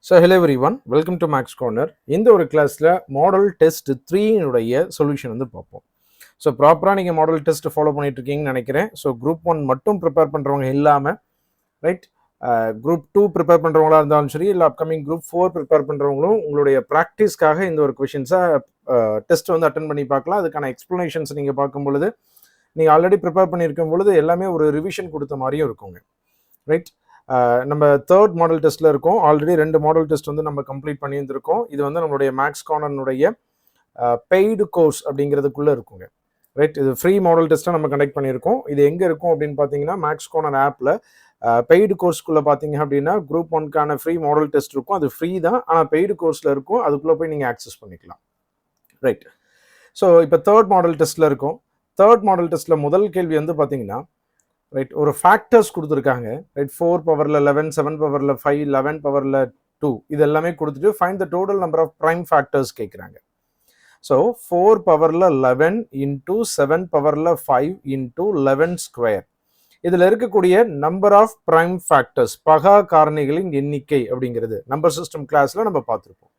So hello everyone, welcome to Max Corner. இந்த ஒரு கிளாஸ்ல மாடல் டெஸ்ட் 3 உடைய சொல்யூஷன் வந்து பார்ப்போம். ஸோ ப்ராப்பராக நீங்கள் மாடல் டெஸ்ட் ஃபாலோ பண்ணிட்டு இருக்கீங்கன்னு நினைக்கிறேன். ஸோ குரூப் 1 மட்டும் ப்ரிப்பேர் பண்ணுறவங்க இல்லாமல் ரைட், குரூப் 2 ப்ரிப்பேர் பண்ணுறவங்களா இருந்தாலும் சரி, இல்லை அப்கமிங் குரூப் 4 ப்ரிப்பேர் பண்ணுறவங்களும் உங்களுடைய ப்ராக்டிஸ்க்காக இந்த ஒரு கொஷின்ஸை டெஸ்ட் வந்து அட்டன் பண்ணி பார்க்கலாம். அதுக்கான எக்ஸ்ப்ளனேஷன்ஸ் நீங்கள் பார்க்கும் பொழுது நீங்கள் ஆல்ரெடி ப்ரிப்பேர் பண்ணியிருக்கும் பொழுது எல்லாமே ஒரு ரிவிஷன் கொடுத்த மாதிரியும் இருக்குங்க. ரைட், நம்ம தேர்ட் மாடல் டெஸ்ட்டில் இருக்கோம். ஆல்ரெடி 2 மாடல் டெஸ்ட் வந்து நம்ம கம்ப்ளீட் பண்ணியிருந்திருக்கோம். இது வந்து நம்மளுடைய மேக்ஸ் கார்னருடைய பெய்டு கோர்ஸ் அப்படிங்கிறதுக்குள்ளே இருக்குங்க. ரைட், இது ஃப்ரீ மாடல் டெஸ்ட்டாக நம்ம கண்டக்ட் பண்ணியிருக்கோம். இது எங்கே இருக்கும் அப்படின்னு பார்த்தீங்கன்னா, மேக்ஸ் கார்னர் ஆப்பில் பெய்டு கோர்ஸ்க்குள்ளே பார்த்தீங்க அப்படின்னா குரூப் 1க்கான ஃப்ரீ மாடல் டெஸ்ட் இருக்கும். அது ஃப்ரீ தான், ஆனால் பெய்டு கோர்ஸில் இருக்கும். அதுக்குள்ளே போய் நீங்கள் ஆக்சஸ் பண்ணிக்கலாம். ரைட், ஸோ இப்போ தேர்ட் மாடல் டெஸ்ட்டில் இருக்கும். தேர்ட் மாடல் டெஸ்ட்டில் முதல் கேள்வி வந்து பார்த்தீங்கன்னா, ரைட், ஒரு ஃபேக்டர்ஸ் கொடுத்துருக்காங்க. ரைட், 4 பவரில் 11, 7 பவரில் 5, 11 பவரில் 2 இது எல்லாமே கொடுத்துட்டு find the total number of prime factors கேட்குறாங்க. ஸோ 4 பவரில் 11 இன்டூ 7 பவரில் 5 இன்டூ 11 ஸ்கொயர், இதில் இருக்கக்கூடிய நம்பர் ஆஃப் ப்ரைம் ஃபேக்டர்ஸ் பகா காரணிகளின் எண்ணிக்கை அப்படிங்கிறது நம்பர் சிஸ்டம் கிளாஸில் நம்ம பார்த்துருப்போம்.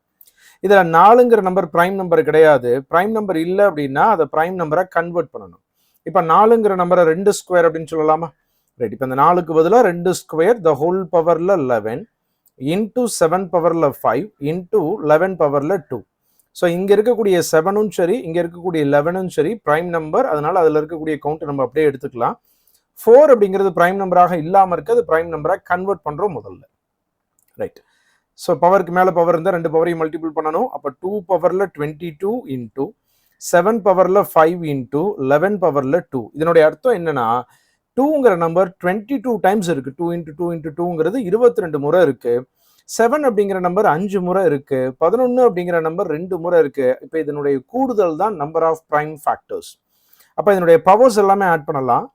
இதில் 4ங்கிற நம்பர் ப்ரைம் நம்பர் கிடையாது. ப்ரைம் நம்பர் இல்லை அப்படின்னா அதை ப்ரைம் நம்பரை கன்வெர்ட் பண்ணணும். இப்போ 4ங்கிற நம்பரை 2 ஸ்கொயர் அப்படின்னு சொல்லலாமா? ரைட், இப்போ இந்த 4க்கு பதிலாக 2 ஸ்கொயர் த ஹோல் பவரில் 11 இன்டூ 7 பவரில் 5 இன்டூ 11 பவரில் 2. ஸோ இங்கே இருக்கக்கூடிய 7ம் சரி, இங்கே இருக்கக்கூடிய 11ம் சரி ப்ரைம் நம்பர். அதனால அதில் இருக்கக்கூடிய கவுண்ட் நம்ம அப்படியே எடுத்துக்கலாம். 4 அப்படிங்கிறது ப்ரைம் நம்பராக இல்லாமல் இருக்கு, அது ப்ரைம் நம்பராக கன்வெர்ட் பண்ணுறோம் முதல்ல. ரைட், ஸோ பவருக்கு மேலே பவர் இருந்தால் 2 பவரையும் மல்டிபிள் பண்ணணும். அப்போ 2 பவரில் 22 இன்டூ 7 பவரில் 5 இன்டூ 11 பவரில் 2. இதனுடைய அர்த்தம் என்னன்னா, 2ங்கிற நம்பர் 22 டைம்ஸ் இருக்கு. 2 இன்டூ 2 இன்டூ 2ங்கிறது 22 முறை இருக்கு. 7 அப்படிங்கிற நம்பர் 5 முறை இருக்கு. 11 அப்படிங்கிற நம்பர் 2 முறை இருக்கு. இப்போ இதனுடைய கூடுதல் தான் நம்பர் ஆஃப் ப்ரைம் ஃபேக்டர்ஸ். அப்போ இதனுடைய பவர்ஸ் எல்லாமே ஆட் பண்ணலாம்.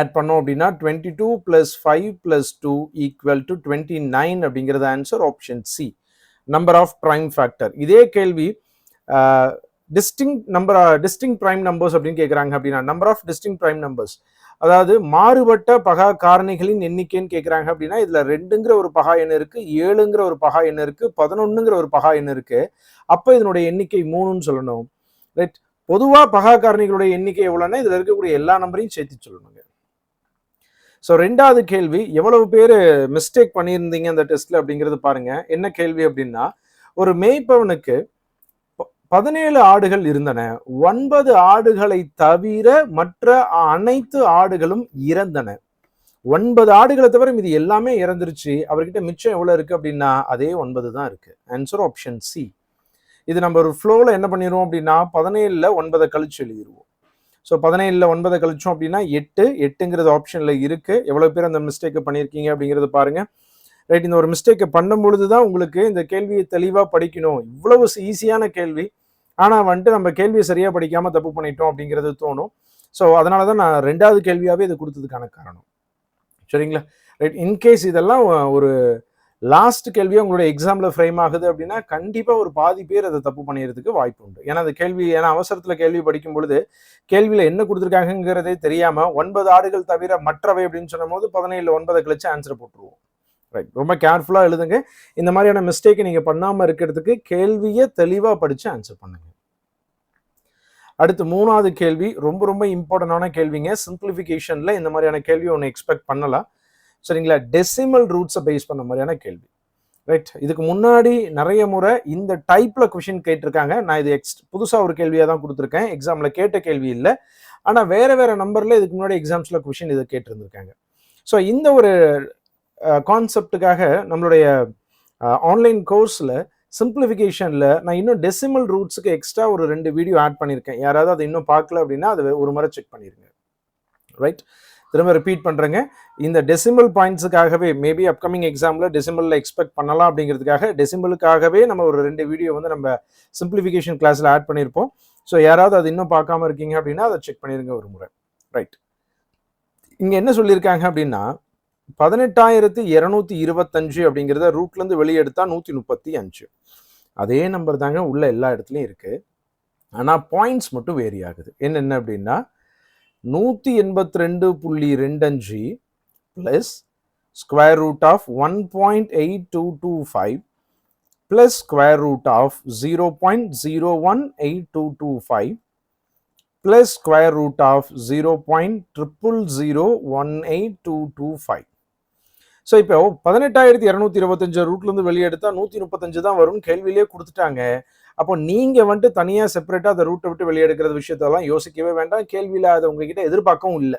ஆட் பண்ணோம் அப்படின்னா 22 + 5 + 2 = 29 அப்படிங்கிறது answer, option C, number of prime factor. இதே கேள்வி டிஸ்டிங்க் ப்ரைம் நம்பர்ஸ் அப்படின்னு கேட்குறாங்க. அப்படின்னா number of distinct prime numbers, அதாவது மாறுபட்ட பகா காரணிகளின் எண்ணிக்கைன்னு கேட்குறாங்க. அப்படின்னா இதில் 2ங்கிற ஒரு பகா எண் இருக்கு, 7ங்கிற ஒரு பகா எண் இருக்கு, 11ங்கிற ஒரு பகா எண் இருக்கு. அப்போ இதனுடைய எண்ணிக்கை 3ன்னு சொல்லணும். ரைட், பொதுவாக பகா காரணிகளுடைய எண்ணிக்கை எவ்வளோன்னா இதில் இருக்கக்கூடிய எல்லா நம்பரையும் சேர்த்து சொல்லணுங்க. ஸோ 2வது கேள்வி, எவ்வளவு பேர் மிஸ்டேக் பண்ணியிருந்தீங்க அந்த டெஸ்ட்ல அப்படிங்கிறது பாருங்க. என்ன கேள்வி அப்படின்னா, ஒரு மேய்ப்பவனுக்கு 17 ஆடுகள் இருந்தன. 9 ஆடுகளை தவிர மற்ற அனைத்து ஆடுகளும் இறந்தன. 9 ஆடுகளை தவிர இது எல்லாமே இறந்துருச்சு. அவர்கிட்ட மிச்சம் எவ்வளவு இருக்கு அப்படின்னா அதே 9 தான் இருக்கு. Answer option C. இது நம்ம ஒரு ஃப்ளோவில் என்ன பண்ணிடுவோம் அப்படின்னா 17ல் 9 கழிச்சு எழுதிடுவோம். ஸோ 17ல் 9 கழிச்சோம் அப்படின்னா 8ங்கிறது ஆப்ஷனில் இருக்கு. எவ்வளவு பேர் அந்த மிஸ்டேக்கை பண்ணியிருக்கீங்க அப்படிங்கிறது பாருங்க. ரைட், இந்த ஒரு மிஸ்டேக்கை பண்ணும் பொழுது தான் உங்களுக்கு இந்த கேள்வியை தெளிவாக படிக்கணும். இவ்வளவு ஈஸியான கேள்வி, ஆனால் வந்துட்டு நம்ம கேள்வியை சரியாக படிக்காமல் தப்பு பண்ணிட்டோம் அப்படிங்கிறது தோணும். ஸோ அதனால தான் நான் 2வது கேள்வியாகவே இது கொடுத்ததுக்கான காரணம். சரிங்களா? ரைட், இன்கேஸ் இதெல்லாம் ஒரு லாஸ்ட் கேள்வியாக உங்களுடைய எக்ஸாமில் ஃப்ரேம் ஆகுது அப்படின்னா கண்டிப்பாக ஒரு பாதி பேர் அதை தப்பு பண்ணிடுறதுக்கு வாய்ப்பு உண்டு. ஏன்னா அந்த கேள்வி, ஏன்னா அவசரத்தில் கேள்வி படிக்கும் பொழுது கேள்வியில் என்ன கொடுத்துருக்காங்கிறதே தெரியாமல் 9 ஆடுகள் தவிர மற்றவை அப்படின்னு சொன்னும் போது 17ல் 9 கழிச்சு ஆன்சர் போட்டுருவோம். ரைட், ரொம்ப கேர்ஃபுல்லாக எழுதுங்க. இந்த மாதிரியான மிஸ்டேக்கை நீங்கள் பண்ணாமல் இருக்கிறதுக்கு கேள்வியை தெளிவாக படித்து ஆன்சர் பண்ணுங்க. அடுத்து 3வது கேள்வி ரொம்ப ரொம்ப இம்பார்ட்டண்டான கேள்விங்க. சிம்பிளிஃபிகேஷனில் இந்த மாதிரியான கேள்வி ஒன்று எக்ஸ்பெக்ட் பண்ணலாம். சரிங்களா? டெசிமல் ரூட்ஸை பேஸ் பண்ண மாதிரியான கேள்வி. ரைட், இதுக்கு முன்னாடி நிறைய முறை இந்த டைப்பில் கொஷின் கேட்டிருக்காங்க. நான் இது புதுசாக ஒரு கேள்வியாக தான் கொடுத்துருக்கேன். எக்ஸாமில் கேட்ட கேள்வி இல்லை, ஆனால் வேறு நம்பரில் இதுக்கு முன்னாடி எக்ஸாம்ஸில் கொஷின் இதை கேட்டிருந்திருக்காங்க. ஸோ இந்த ஒரு கான்செப்டுக்காக நம்மளுடைய ஆன்லைன் கோர்ஸில் சிம்பிளிஃபிகேஷனில் நான் இன்னும் டெசிமல் ரூட்ஸுக்கு எக்ஸ்ட்ரா ஒரு 2 வீடியோ ஆட் பண்ணியிருக்கேன். யாராவது அதை இன்னும் பார்க்கல அப்படின்னா அதை ஒரு முறை செக் பண்ணிடுங்க. ரைட், திரும்ப ரிப்பீட் பண்ணுறேங்க. இந்த டெசிமல் பாயிண்ட்ஸுக்காகவே மேபி அப்கமிங் எக்ஸாமில் டெசிமலில் எக்ஸ்பெக்ட் பண்ணலாம் அப்படிங்கிறதுக்காக டெசிமலுக்காகவே நம்ம ஒரு 2 வீடியோ வந்து நம்ம சிம்பிளிஃபிகேஷன் கிளாஸில் ஆட் பண்ணியிருப்போம். ஸோ யாராவது அது இன்னும் பார்க்காம இருக்கீங்க அப்படின்னா அதை செக் பண்ணிடுங்க ஒரு முறை. ரைட், இங்கே என்ன சொல்லியிருக்காங்க அப்படின்னா 18,225 அப்படிங்கிறத ரூட்லேருந்து வெளியே எடுத்தால் 135. அதே நம்பர் தாங்க உள்ள எல்லா இடத்துலையும் இருக்கு. ஆனால் பாயிண்ட்ஸ் மட்டும் வேரி ஆகுது. என்னென்ன அப்படின்னா 182.25 + square root of 1.8225 plus square root of 0.018225 plus square root of 0.00018225. So இப்போ 18,225 ரூட்ல இருந்து வெளியே எடுத்தா 135 தான் வரும் கேள்வியிலேயே கொடுத்துட்டாங்க. அப்போ நீங்க வந்துட்டு தனியா செப்பரேட்டா அந்த ரூட்டை விட்டு வெளியே எடுக்கிற விஷயத்தெல்லாம் யோசிக்கவே வேண்டாம். கேள்வியில அதை உங்ககிட்ட எதிர்பார்க்கவும் இல்லை.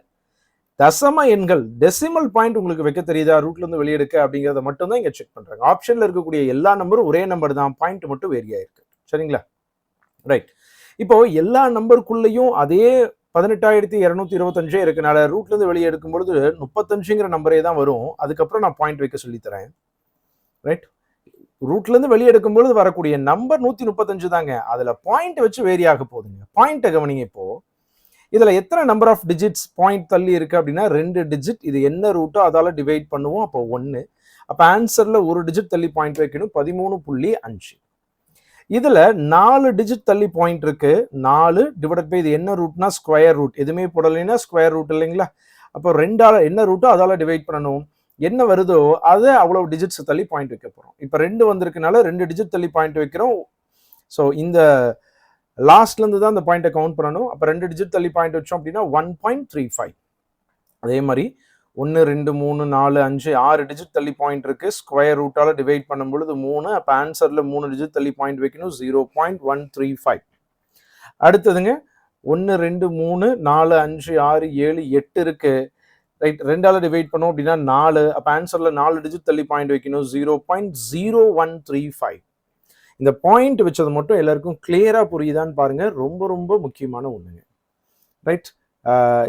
தசம எண்கள் டெசிமல் பாயிண்ட் உங்களுக்கு வைக்க தெரியுதா ரூட்ல இருந்து வெளியே எடுக்க அப்படிங்கிறத மட்டும் தான் இங்க செக் பண்றாங்க. ஆப்ஷன்ல இருக்கக்கூடிய எல்லா நம்பரும் ஒரே நம்பர் தான், பாயிண்ட் மட்டும் வேரியா இருக்கு. சரிங்களா? ரைட். இப்போ எல்லா நம்பருக்குள்ளேயும் அதே 18,225 இருக்கனால ரூட்ல இருந்து வெளியே எடுக்கும் பொழுது 35ங்கிற நம்பரே தான் வரும். அதுக்கப்புறம் நான் பாயிண்ட் வைக்க சொல்லி தரேன். ரைட். ரூட்ல இருந்து வெளியே எடுக்கும் பொழுது வரக்கூடிய நம்பர் 135 தாங்க. அதுல பாயிண்ட் வச்சு வேரி ஆக போகுதுங்க. பாயிண்ட்டை கவனிங்க. இப்போ இதுல எத்தனை நம்பர் ஆஃப் டிஜிட்ஸ் பாயிண்ட் தள்ளி இருக்கு அப்படின்னா 2 டிஜிட். இது என்ன ரூட்டோ அதால டிவைட் பண்ணுவோம். அப்போ 1. அப்ப ஆன்சர்ல ஒரு டிஜிட் தள்ளி பாயிண்ட் வைக்கணும். 13.5. இதுல 4 டிஜிட் தள்ளி பாயிண்ட் இருக்கு. 4 டிவைட் பை இது என்ன ரூட்னா ஸ்கொயர் ரூட். எதுவுமே போடலைன்னா ஸ்கொயர் ரூட் இல்லைங்களா? அப்போ 2ஆல என்ன ரூட்டோ அதால டிவைட் பண்ணணும். என்ன வருதோ அதை அவ்வளவு டிஜிட்ஸ் தள்ளி பாயிண்ட் வைக்க போறோம். இப்போ 2 வந்திருக்கனால 2 டிஜிட் தள்ளி பாயிண்ட் வைக்கிறோம். ஸோ இந்த லாஸ்ட்ல இருந்து தான் அந்த பாயிண்ட்டை கவுண்ட் பண்ணணும். அப்போ 2 டிஜிட் தள்ளி பாயிண்ட் வச்சோம் அப்படின்னா 1.35. அதே மாதிரி 1 2 3 4 5 6 டிஜிட் தள்ளி பாயிண்ட் இருக்கு. ஸ்கொயர் ரூட்டால டிவைட் பண்ணும் பொழுது 3. அப்போ ஆன்சர்ல 3 டிஜிட் தள்ளி பாயிண்ட் வைக்கணும். 0.135. அடுத்ததுங்க 1 2 3 4 5 6 7 8 இருக்கு. ரைட். 2ஆல டிவைட் பண்ணோம் அப்படின்னா 4. அப்போ ஆன்சர்ல 4 டிஜிட் தள்ளி பாயிண்ட் வைக்கணும். 0.0135. இந்த பாயிண்ட் வச்சது மட்டும் எல்லாருக்கும் கிளியரா புரியுதான்னு பாருங்க. ரொம்ப ரொம்ப முக்கியமான ஒண்ணுங்க. ரைட்.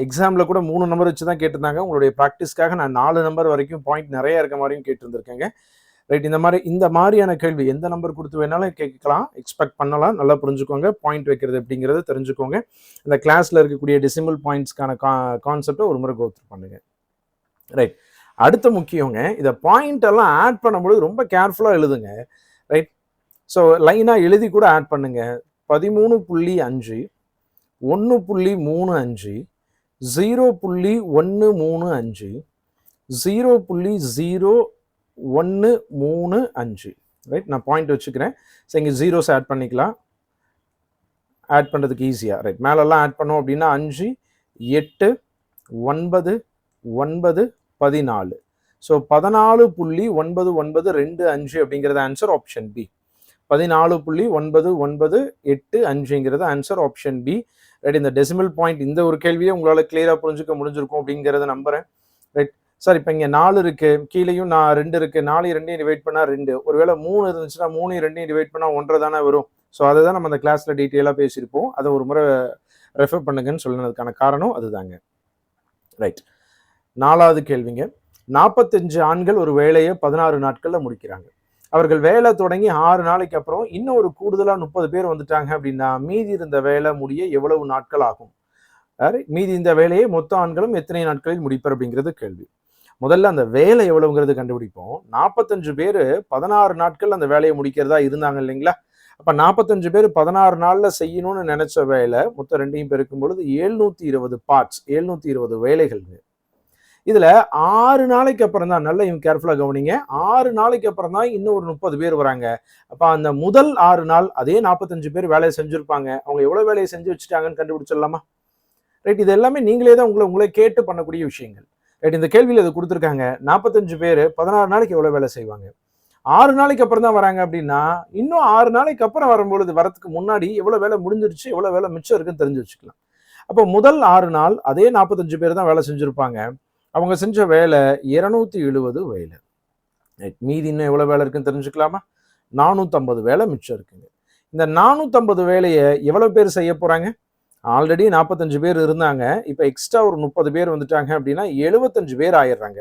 எக்ஸாம்ல கூட 3 நம்பர் வச்சு தான் கேட்டிருந்தாங்க. உங்களுடைய ப்ராக்டிஸ்க்காக நான் 4 நம்பர் வரைக்கும் பாயிண்ட் நிறைய இருக்க மாதிரியும் கேட்டிருந்திருக்கேங்க. ரைட். இந்த மாதிரியான கேள்வி எந்த நம்பர் கொடுத்து வேணாலும் கேட்கலாம், எக்ஸ்பெக்ட் பண்ணலாம். நல்லா புரிஞ்சுக்கோங்க. பாயிண்ட் வைக்கிறது அப்படிங்கிறத தெரிஞ்சுக்கோங்க. இந்த கிளாஸ்ல இருக்கக்கூடிய டெசிமல் பாயிண்ட்ஸ்க்கான கான்செப்டை ஒரு முறை கோத்ரூ பண்ணுங்க. ரைட். அடுத்த முக்கியங்க, இதை பாயிண்ட் எல்லாம் ஆட் பண்ணும்போது ரொம்ப கேர்ஃபுல்லா எழுதுங்க. ரைட். ஸோ லைனா எழுதி கூட ஆட் பண்ணுங்க. 13.5 1.35 0.135 0.0135. ரைட். நான் பாயிண்ட் வச்சுக்கிறேன். ஸோ இங்கே ஜீரோஸ் ஆட் பண்ணிக்கலாம். ஆட் பண்ணுறதுக்கு ஈஸியாக. ரைட். மேலெல்லாம் ஆட் பண்ணோம் அப்படின்னா 5 8 9 9 14. ஸோ 14.9925 அப்படிங்கிறது answer option B. 14.9985 answer option B. Right. இந்த டெசிமல் பாயிண்ட் இந்த ஒரு கேள்வியை உங்களால் கிளியரா புரிஞ்சுக்க முடிஞ்சிருக்கும் அப்படிங்கிறத நம்புறேன். ரைட். சார் இப்போ இங்கே 4 இருக்கு, கீழேயும் 2 இருக்கு. 4 2 டிவைட் பண்ணா 2. ஒருவேளை 3 இருந்துச்சுன்னா 3 2 டிவைட் பண்ணா 1 தானே வரும். ஸோ அதை தான் நம்ம அந்த கிளாஸ்ல டீட்டெயிலாக பேசியிருப்போம். அதை ஒரு முறை ரெஃபர் பண்ணுங்கன்னு சொன்னதுக்கான காரணம் அதுதாங்க. ரைட். 4வது கேள்விங்க. 45 ஆண்கள் ஒரு வேலையை 16 நாட்கள்ல முடிக்கிறாங்க. அவர்கள் வேலை தொடங்கி 6 நாளைக்கு அப்புறம் இன்னும் ஒரு கூடுதலா 30 பேர் வந்துட்டாங்க அப்படின்னா மீதி இருந்த வேலை முடிய எவ்வளவு நாட்கள் ஆகும்? மீதி இந்த வேலையை மொத்த ஆண்களும் எத்தனை நாட்களில் முடிப்பர் அப்படிங்கிறது கேள்வி. முதல்ல அந்த வேலை எவ்வளவுங்கிறது கண்டுபிடிப்போம். 45 பேர் 16 நாட்கள் அந்த வேலையை முடிக்கிறதா இருந்தாங்க இல்லைங்களா? அப்ப 45 பேர் 16 நாள்ல செய்யணும்னு நினைச்ச வேலை மொத்தம் 2ஐயும் பெருக்கும் பொழுது 720 பார்ட்ஸ், 720 வேலைகள்ங்க. இதுல 6 நாளைக்கு அப்புறம் தான், நல்லா இவங்க கேர்ஃபுல்லா கவனிங்க, 6 நாளைக்கு அப்புறம் தான் இன்னும் ஒரு 30 பேர் வராங்க. அப்ப அந்த முதல் 6 நாள் அதே 45 பேர் வேலையை செஞ்சிருப்பாங்க. அவங்க எவ்வளவு வேலையை செஞ்சு வச்சுட்டாங்கன்னு கண்டுபிடிச்சிடலாமா? ரைட். இது எல்லாமே நீங்களே தான் உங்களை கேட்டு பண்ணக்கூடிய விஷயங்கள். ரைட். இந்த கேள்வியில் இது கொடுத்துருக்காங்க. 45 பேர் 16 நாளைக்கு எவ்வளவு வேலை செய்வாங்க? 6 நாளைக்கு அப்புறம் தான் வராங்க அப்படின்னா இன்னும் 6 நாளைக்கு அப்புறம் வரும்பொழுது வரதுக்கு முன்னாடி எவ்வளவு வேலை முடிஞ்சிருச்சு, எவ்வளவு வேலை மிச்சம் இருக்குன்னு தெரிஞ்சு வச்சுக்கலாம். அப்போ முதல் 6 நாள் அதே 45 பேர் தான் வேலை செஞ்சிருப்பாங்க. அவங்க செஞ்ச வேலை 270 வேலை. மீதி இன்னும் எவ்வளவு வேலை இருக்குன்னு தெரிஞ்சுக்கலாமா? 450 வேலை மிச்சம் இருக்குங்க. இந்த 450 வேலையை எவ்வளவு பேர் செய்ய போறாங்க? ஆல்ரெடி 45 பேர் இருந்தாங்க. இப்ப எக்ஸ்ட்ரா ஒரு 30 பேர் வந்துட்டாங்க அப்படின்னா 75 பேர் ஆயிடுறாங்க.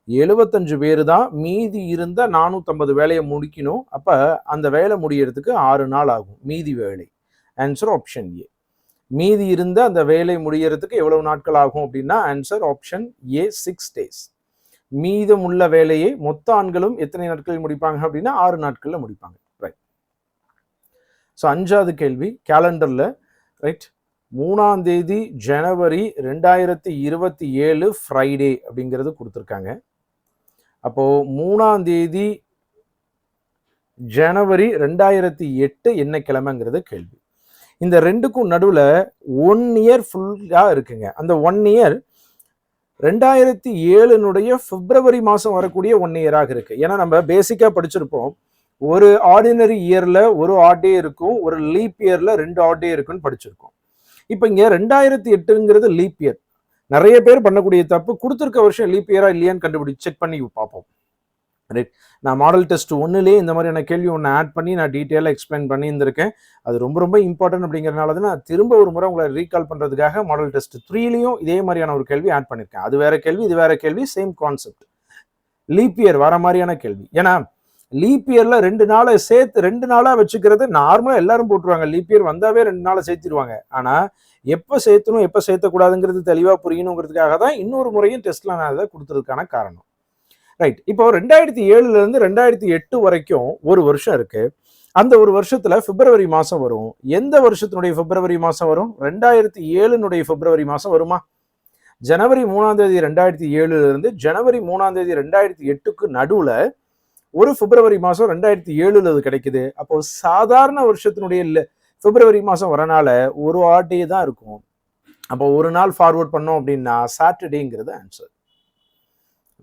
75 பேர் தான் மீதி இருந்த 450 வேலையை முடிக்கணும். அப்ப அந்த வேலை முடியறதுக்கு 6 நாள் ஆகும். மீதி வேலை ஆன்சர் ஆப்ஷன் ஏ. மீதி இருந்த அந்த வேலை முடியறதுக்கு எவ்வளவு நாட்கள் ஆகும் அப்படின்னா ஆன்சர் ஆப்ஷன் ஏ 6 days. மீதமுள்ள வேலையை மொத்த ஆண்களும் எத்தனை நாட்களில் முடிப்பாங்க அப்படின்னா 6 நாட்கள்ல முடிப்பாங்க. ரைட். ஸோ 5வது கேள்வி கேலண்டர்ல. ரைட். 3ஆம் தேதி ஜனவரி 2027 ஃப்ரைடே அப்படிங்கிறது கொடுத்துருக்காங்க. அப்போ 3ஆம் தேதி ஜனவரி 2008 என்ன கிழமைங்கிறது கேள்வி. இந்த ரெண்டுக்கும் நடுவில் 1 இயர் ஃபுல்லாக இருக்குங்க. அந்த 1 இயர் 2007 பிப்ரவரி மாதம் வரக்கூடிய 1 இயராக இருக்கு. ஏன்னா நம்ம பேசிக்காக படிச்சிருப்போம், ஒரு ஆர்டினரி இயரில் ஒரு ஆட் டே இருக்கும், ஒரு லீப் இயரில் 2 ஆட் டே இருக்குன்னு படிச்சிருக்கோம். இப்போ இங்கே 2008ங்கிறது லீப் இயர். நிறைய பேர் பண்ணக்கூடிய தப்பு, கொடுத்துருக்க வருஷம் லீப் இயரா இல்லையான்னு கண்டுபிடிச்சு செக் பண்ணி பார்ப்போம். ரைட், நான் மாடல் டெஸ்ட் 1லேயே இந்த மாதிரியான கேள்வி ஒன்று ஆட் பண்ணி நான் டீட்டெயிலாக எக்ஸ்பிளைன் பண்ணியிருந்திருக்கேன். அது ரொம்ப ரொம்ப இம்பார்ட்டன்ட் அப்படிங்கிறனால தான் நான் திரும்ப ஒரு முறை உங்களை ரீகால் பண்ணுறதுக்காக மாடல் டெஸ்ட் 3லையும் இதே மாதிரியான ஒரு கேள்வி ஆட் பண்ணியிருக்கேன். அது வேற கேள்வி, இது வேற கேள்வி, சேம் கான்செப்ட். லீப் இயர் வர மாதிரியான கேள்வி. ஏன்னா லீப் இயர்ல 2 நாளை சேர்த்து 2 நாளா வச்சுக்கிறது நார்மலாக எல்லாரும் போட்டுருவாங்க. லீப் இயர் வந்தாவே 2 நாளை சேர்த்திடுவாங்க. ஆனால் எப்போ சேர்த்தணும் எப்போ சேர்த்தக்கூடாதுங்கிறது தெளிவாக புரியணுங்கிறதுக்காக தான் இன்னொரு முறையும் டெஸ்ட்ல நான் அதை கொடுத்ததுக்கான காரணம். ரைட், இப்போ 2007 2008 வரைக்கும் ஒரு வருஷம் இருக்கு. அந்த ஒரு வருஷத்துல பிப்ரவரி மாசம் வரும். எந்த வருஷத்தினுடைய பிப்ரவரி மாசம் வரும்? 2007 பிப்ரவரி மாசம் வருமா? ஜனவரி 3ஆம் தேதி 2007 ஜனவரி 3ஆம் தேதி 2008க்கு நடுவுல ஒரு பிப்ரவரி மாசம் 2007 அது கிடைக்குது. அப்போ சாதாரண வருஷத்தினுடைய பிப்ரவரி மாசம் வரனால ஒரு ஆட் டே தான் இருக்கும். அப்போ ஒரு நாள் ஃபார்வர்ட் பண்ணோம் அப்படின்னா சாட்டர்டேங்கிறது ஆன்சர்.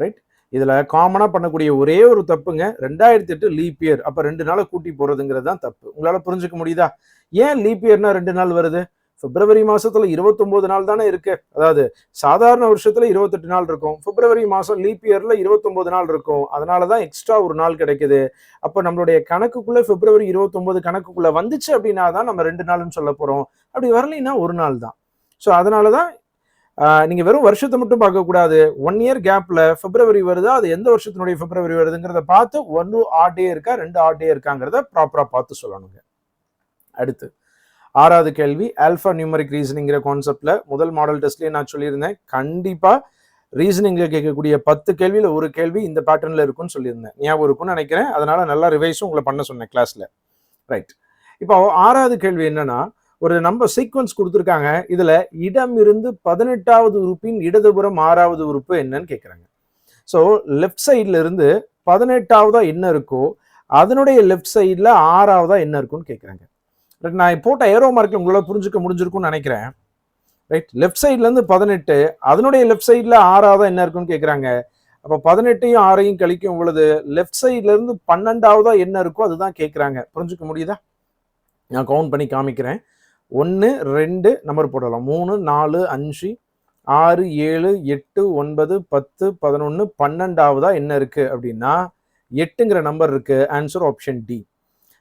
ரைட், இதுல காமனா பண்ணக்கூடிய ஒரே ஒரு தப்புங்க, 2008 லீப் இயர், அப்ப 2 நாளை கூட்டி போறதுங்கிறது தான் தப்பு. உங்களால புரிஞ்சுக்க முடியுதா? ஏன் லீப் இயர்னா 2 நாள் வருது? பிப்ரவரி மாசத்துல 29 நாள் தானே இருக்கு. அதாவது சாதாரண வருஷத்துல 28 நாள் இருக்கும், பிப்ரவரி மாசம் லீப் இயர்ல 29 நாள் இருக்கும். அதனாலதான் எக்ஸ்ட்ரா ஒரு நாள் கிடைக்குது. அப்ப நம்மளுடைய கணக்குக்குள்ள பிப்ரவரி 29 கணக்குக்குள்ள வந்துச்சு அப்படின்னா தான் நம்ம 2 நாள்னு சொல்ல போறோம். அப்படி வரலைன்னா ஒரு நாள் தான். ஸோ அதனாலதான் நீங்க வெறும் வருஷத்தை மட்டும் பார்க்க கூடாது. 1 இயர் கேப்ல பிப்ரவரி வருதா, அது எந்த வருஷத்தினுடைய பிப்ரவரி வருதுங்கிறத பார்த்து 1 ஆட் டே இருக்கா 2 ஆட் டே இருக்காங்கிறத ப்ராப்பரா பார்த்து சொல்லணுங்க. அடுத்து 6வது கேள்வி, ஆல்பா நியூமரிக் ரீசனிங்கிற கான்செப்ட்ல முதல் மாடல் டெஸ்ட்லயே நான் சொல்லியிருந்தேன், கண்டிப்பா ரீசனிங்ல கேட்கக்கூடிய 10 கேள்வியில ஒரு கேள்வி இந்த பேட்டர்ன்ல இருக்கும்னு சொல்லியிருந்தேன். ஞாபகம் இருக்கும்னு நினைக்கிறேன். அதனால நல்லா ரிவைஸும் உங்களை பண்ண சொன்னேன் கிளாஸ்ல. ரைட், இப்போ 6வது கேள்வி என்னன்னா, ஒரு நம்பர் சீக்வன்ஸ் கொடுத்துருக்காங்க. இதுல இடம் இருந்து 18வது உறுப்பின் இடதுபுறம் 6வது உறுப்பு என்னன்னு கேட்குறாங்க. ஸோ லெஃப்ட் சைட்ல இருந்து 18வதா என்ன இருக்கோ அதனுடைய லெஃப்ட் சைட்ல 6வதா என்ன இருக்குன்னு கேட்குறாங்க. நான் போட்ட ஏரோ மார்க்ல உங்களால புரிஞ்சுக்க முடிஞ்சிருக்கும்னு நினைக்கிறேன். ரைட், லெஃப்ட் சைட்ல இருந்து 18, அதனுடைய லெஃப்ட் சைட்ல 6வதா என்ன இருக்குன்னு கேட்குறாங்க. அப்போ 18ஐயும் 6ஐயும் கழிக்கும் பொழுது லெஃப்ட் சைட்ல இருந்து 12வதா என்ன இருக்கோ அதுதான் கேட்குறாங்க. புரிஞ்சுக்க முடியுதா? நான் கவுண்ட் பண்ணி காமிக்கிறேன். 1 2 நம்பர் போடலாம், 3 4 5 6 7 8 9 10 11 12வதா என்ன இருக்கு அப்படின்னா 8ங்கிற நம்பர் இருக்கு. Answer option D.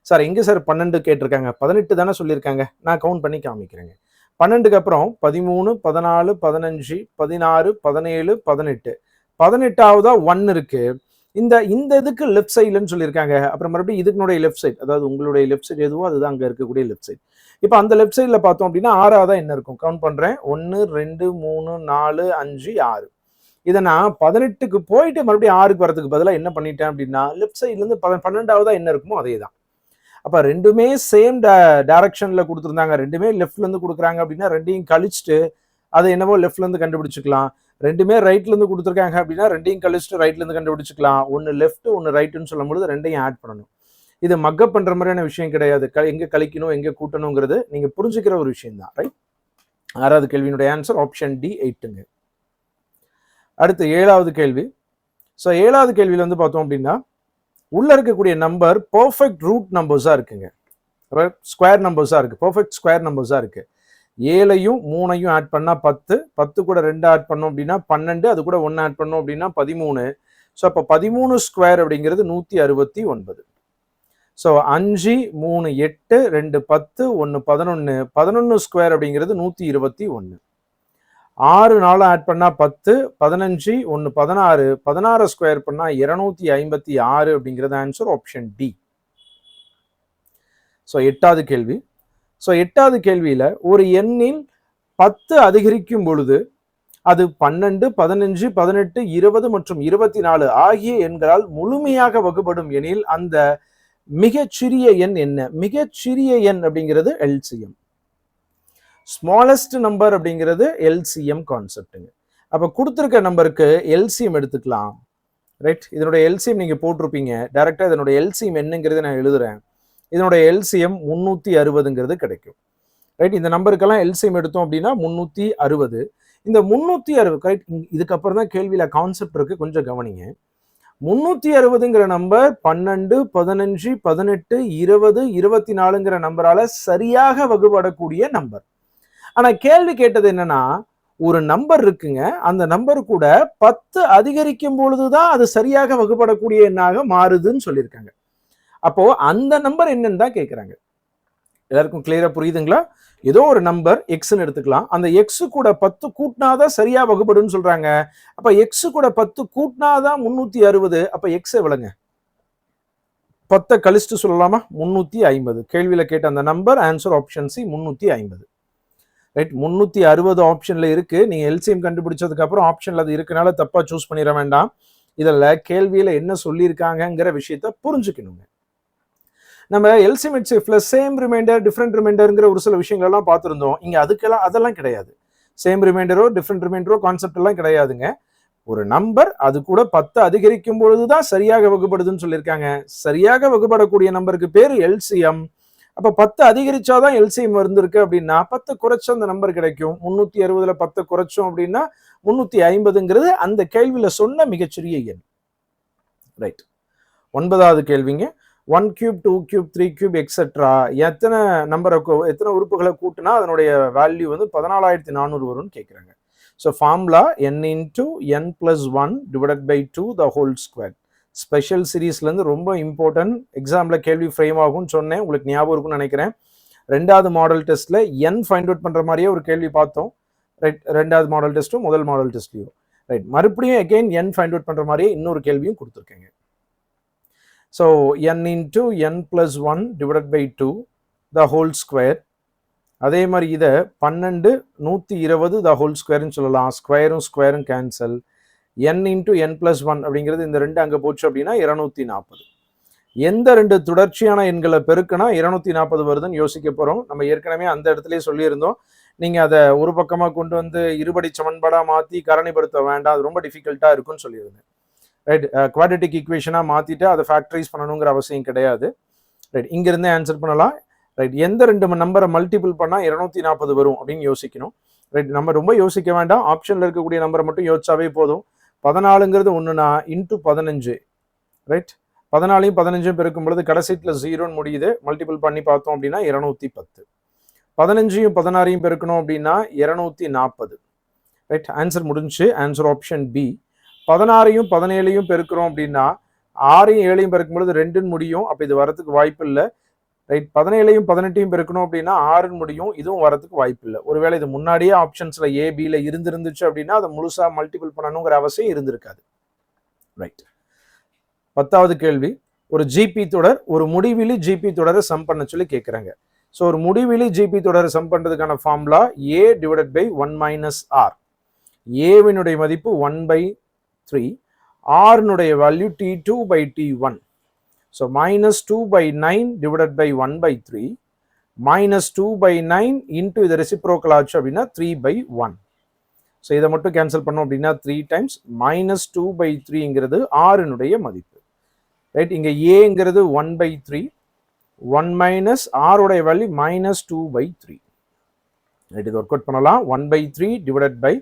சார் எங்க சார் 12 கேட்டிருக்காங்க? 18 தானே சொல்லியிருக்காங்க. நான் கவுண்ட் பண்ணி காமிக்கிறேங்க. 12க்கு அப்புறம் 13 14 15 16 17 18 18வதா 1 இருக்கு. இந்த இதுக்கு லெஃப்ட் சைட்லன்னு சொல்லியிருக்காங்க. அப்புறம் மறுபடியும் இதுக்குனுடைய லெஃப்ட் சைட், அதாவது உங்களுடைய லெஃப்ட் சைட் எதுவோ அதுதான் அங்கே இருக்கக்கூடிய லெஃப்ட் சைட். இப்போ அந்த லெஃப்ட் சைடில் பார்த்தோம் அப்படின்னா 6வதா என்ன இருக்கும்? கவுண்ட் பண்ணுறேன். 1 2 3 4 5 6. இதை நான் 18க்கு போயிட்டு மறுபடியும் 6க்கு வரதுக்கு பதிலாக என்ன பண்ணிட்டேன் அப்படின்னா லெஃப்ட் சைட்லேருந்து 12வதா என்ன இருக்குமோ அதே தான். அப்போ ரெண்டுமே சேம் டைரக்ஷனில் கொடுத்துருந்தாங்க, ரெண்டுமே லெஃப்ட்லேருந்து கொடுக்குறாங்க அப்படின்னா ரெண்டையும் கழிச்சுட்டு அதை என்னவோ லெஃப்ட்லேருந்து கண்டுபிடிச்சிக்கலாம். ரெண்டுமே ரைட்லேருந்து கொடுத்துருக்காங்க அப்படின்னா ரெண்டையும் கழிச்சுட்டு ரைட்லேருந்து கண்டுபிடிச்சிக்கலாம். ஒன்று லெஃப்ட் ஒன்று ரைட்டுன்னு சொல்லும் பொழுது ரெண்டையும் ஆட் பண்ணணும். இது மக்கப் பண்ணுற மாதிரியான விஷயம் கிடையாது. எங்கே கழிக்கணும் எங்கே கூட்டணுங்கிறது நீங்கள் புரிஞ்சுக்கிற ஒரு விஷயம் தான். ரைட், 6வது கேள்வியினுடைய ஆன்சர் ஆப்ஷன் டி 8ங்க. அடுத்து 7வது கேள்வி. ஸோ 7வது கேள்வியில் வந்து பார்த்தோம் அப்படின்னா உள்ள இருக்கக்கூடிய நம்பர் பர்ஃபெக்ட் ரூட் நம்பர்ஸாக இருக்குங்க. ஸ்கொயர் நம்பர்ஸாக இருக்குது, பர்ஃபெக்ட் ஸ்கொயர் நம்பர்ஸாக இருக்குது. 7ஐயும் 3ஐயும் ஆட் பண்ணால் 10, 10 கூட 2 ஆட் பண்ணோம் அப்படின்னா 12, அது கூட 1 ஆட் பண்ணோம் அப்படின்னா 13. ஸோ அப்போ 13 ஸ்கொயர் அப்படிங்கிறது 169. ஸோ 5 3 8 2 10 1 11, 11 ஸ்கொயர் அப்படிங்கிறது 121. 6 4 ஆட் பண்ணா 10, 15 1 16, 16 ஸ்கொயர் பண்ணா 256 அப்படிங்கிறது ஆன்சர் ஆப்ஷன் டி. ஸோ 8வது கேள்வி. ஸோ 8வது கேள்வியில ஒரு எண்ணில் 10 அதிகரிக்கும் பொழுது அது 12 15 18 20 மற்றும் 24 ஆகிய எண்களால் முழுமையாக வகுப்படும் எனில் அந்த மிகச்சிறிய எண் என்ன? மிகச்சிறிய எண் அப்படிங்கிறது எல்சிஎம். ஸ்மாலஸ்ட் நம்பர் அப்படிங்கிறது எல்சிஎம் கான்செப்டுங்க. அப்ப கொடுத்துருக்க நம்பருக்கு எல்சிஎம் எடுத்துக்கலாம். ரைட். இதனுடைய எல்சிஎம் நீங்க போட்டிருப்பீங்க. டைரக்டா இதனுடைய எல்சிஎம் என்னங்கிறது நான் எழுதுறேன். இதனுடைய எல்சிஎம் 360ங்கிறது கிடைக்கும். ரைட். இந்த நம்பருக்கெல்லாம் எல்சிஎம் எடுத்தோம் அப்படின்னா 360. இந்த 360 ரைட். இதுக்கப்புறம் தான் கேள்வியில கான்செப்ட் இருக்கு, கொஞ்சம் கவனிங்க. 360ங்கிற நம்பர் 12, 15, 18, 20, 24ங்கிற நம்பரால சரியாக வகுபடக்கூடிய நம்பர். ஆனா கேள்வி கேட்டது என்னன்னா, ஒரு நம்பர் இருக்குங்க, அந்த நம்பர் கூட 10 அதிகரிக்கும் பொழுதுதான் அது சரியாக வகுபடக்கூடிய எண்ணாக மாறுதுன்னு சொல்லியிருக்காங்க. அப்போ அந்த நம்பர் என்னன்னு தான் கேட்கிறாங்க. எல்லாருக்கும் கிளியரா புரியுதுங்களா? ஏதோ ஒரு நம்பர் எக்ஸ்ன்னு எடுத்துக்கலாம். அந்த எக்ஸ் கூட 10 கூட்டினாதான் சரியா வகுபடுன்னு சொல்றாங்க. அப்ப எக்ஸ் கூட 10 கூட்டினாதான் 360. அப்ப எக்ஸ் எவ்வளவுங்க? 10 கழிச்சுட்டு சொல்லலாமா? 350. கேள்வியில கேட்ட அந்த number answer option C 350. Right. 360 ஆப்ஷன்ல இருக்கு. நீங்க எல்சிஎம் கண்டுபிடிச்சதுக்கு அப்புறம் ஆப்ஷன்ல அது இருக்கனால தப்பா சூஸ் பண்ணிட வேண்டாம். இதுல கேள்வியில என்ன சொல்லியிருக்காங்கிற விஷயத்த புரிஞ்சுக்கணுங்க. நம்ம எல்சிஎம் ஹெச்சிஎஃப்ல சேம் ரிமைண்டர் டிஃப்ரெண்ட் ரிமைண்டர்ங்கிற ஒரு சில விஷயங்கள் எல்லாம் பார்த்துருந்தோம். இங்க அதெல்லாம் கிடையாது. சேம் ரிமைண்டரோ டிஃப்ரெண்ட் ரிமைண்டரோ கான்செப்ட் எல்லாம் கிடையாதுங்க. ஒரு நம்பர் அது கூட 10 அதிகரிக்கும் பொழுதுதான் சரியாக வகுபடுதுன்னு சொல்லியிருக்காங்க. சரியாக வகுபடக்கூடிய நம்பருக்கு பேர் எல்சிஎம். அப்ப 10 அதிகரிச்சாதான் எல்சிஎம் இருந்திருக்கு அப்படின்னா 10 குறைச்சா அந்த நம்பர் கிடைக்கும். 360ல 10 குறைச்சோம் அப்படின்னா 350ங்கிறது அந்த கேள்வியில சொன்ன மிகச்சிறிய எண். ரைட். 9வது கேள்விங்க. 1 கியூப் 2 கியூப் 3 கியூப் எக்ஸெட்ரா எத்தனை உறுப்புகளை கூட்டினா அதனுடைய வேல்யூ வந்து 14,400 வரும்னு கேட்குறாங்க. So formula n into n plus 1 divided by 2 the whole square. Special சீரீஸ்லேருந்து ரொம்ப இம்பார்ட்டன்ட், எக்ஸாமில் கேள்வி ஃப்ரேம் ஆகும்னு சொன்னேன், உங்களுக்கு ஞாபகம் இருக்கும்னு நினைக்கிறேன். 2வது மாடல் டெஸ்ட்டில் n ஃபைண்ட் அவுட் பண்ணுற மாதிரியே ஒரு கேள்வி பார்த்தோம். ரைட். 2வது மாடல் டெஸ்ட்டும் முதல் மாடல் டெஸ்ட்லையும். ரைட். மறுபடியும் அகெயின் n ஃபைண்ட் அவுட் பண்ணுற மாதிரியே இன்னொரு கேள்வியும் கொடுத்துருக்கேங்க. So n into n plus 1 divided by 2 the whole square. அதே மாதிரி இதை 12 120 the whole squareன்னு சொல்லலாம். ஸ்கொயரும் ஸ்கொயரும் cancel. n into n plus 1 அப்படிங்கிறது இந்த ரெண்டு அங்கே போச்சு அப்படின்னா 240. எந்த ரெண்டு தொடர்ச்சியான எண்களை பெருக்கினா 240 வருதுன்னு யோசிக்க போகிறோம். நம்ம ஏற்கனவே அந்த இடத்துலயே சொல்லியிருந்தோம். நீங்கள் அதை ஒரு பக்கமாக கொண்டு வந்து இருபடி சமன்பாடாக மாற்றி கரணிப்படுத்த வேண்டாம், அது ரொம்ப டிஃபிகல்ட்டாக இருக்குன்னு சொல்லியிருந்தேன். ரைட். குவாட்ரட்டிக் ஈக்குவேஷனாக மாற்றிட்டு அதை ஃபேக்டரைஸ் பண்ணணுங்கிற அவசியம் கிடையாது. ரைட். இங்கிருந்தே ஆன்சர் பண்ணலாம். ரைட். எந்த ரெண்டு நம்பரை மல்டிபிள் பண்ணால் 240 வரும் அப்படின்னு யோசிக்கணும். ரைட். நம்ம ரொம்ப யோசிக்க வேண்டாம், ஆப்ஷனில் இருக்கக்கூடிய நம்பரை மட்டும் யோசிச்சாவே போதும். 14ங்கிறது ஒன்றுனா இன்ட்டு 15. ரைட். 14ஐயும் 15ஐயும் பெருக்கும் பொழுது கடைசீட்டில் 0ன்னு முடியுது. மல்டிபிள் பண்ணி பார்த்தோம் அப்படின்னா 210. 15ஐயும் 16ஐயும் பெருக்கணும் அப்படின்னா 240. ரைட். ஆன்சர் முடிஞ்சு. Answer option B. 16ஐயும் 17ஐயும் பெருக்கிறோம் அப்படின்னா 6ஐயும் 7ஐயும் பெருக்கும் பொழுது 2ன்னு முடியும். அப்போ இது வரதுக்கு வாய்ப்பு இல்லை. ரைட். 17ஐயும் 18ஐயும் பெருக்கணும் அப்படின்னா 6ன்னு முடியும். இதுவும் வரதுக்கு வாய்ப்பு இல்லை. ஒருவேளை இது முன்னாடியே ஆப்ஷன்ஸ்ல ஏபியில் இருந்துருந்துச்சு அப்படின்னா அதை முழுசா மல்டிபிள் பண்ணணுங்கிற அவசியம் இருந்திருக்காது. ரைட். 10வது கேள்வி. ஒரு ஜிபி தொடர், ஒரு முடிவிலி ஜிபி தொடரை சம் பண்ண சொல்லி கேட்குறாங்க. ஸோ ஒரு முடிவிலி ஜிபி தொடரை சம் பண்ணுறதுக்கான formula A divided by 1 minus R. ஏவினுடைய மதிப்பு 1/3, ஆர்னுடைய value t2 by t1. So minus 2 by 9 divided by 1/3 minus 2 by 9 into the reciprocal ஆச்சு அப்படின்னா 3 by 1. ஸோ இதை மட்டும் கேன்சல் பண்ணோம் அப்படின்னா 3 times minus 2/3ங்கிறது ஆர்னுடைய மதிப்பு. ரைட். இங்கே ஏங்கிறது 1/3, 1 மைனஸ் ஆருடைய வேல்யூ minus 2/3. ரைட். இது ஒர்க் அவுட் பண்ணலாம். 1/3 டிவைடட் பை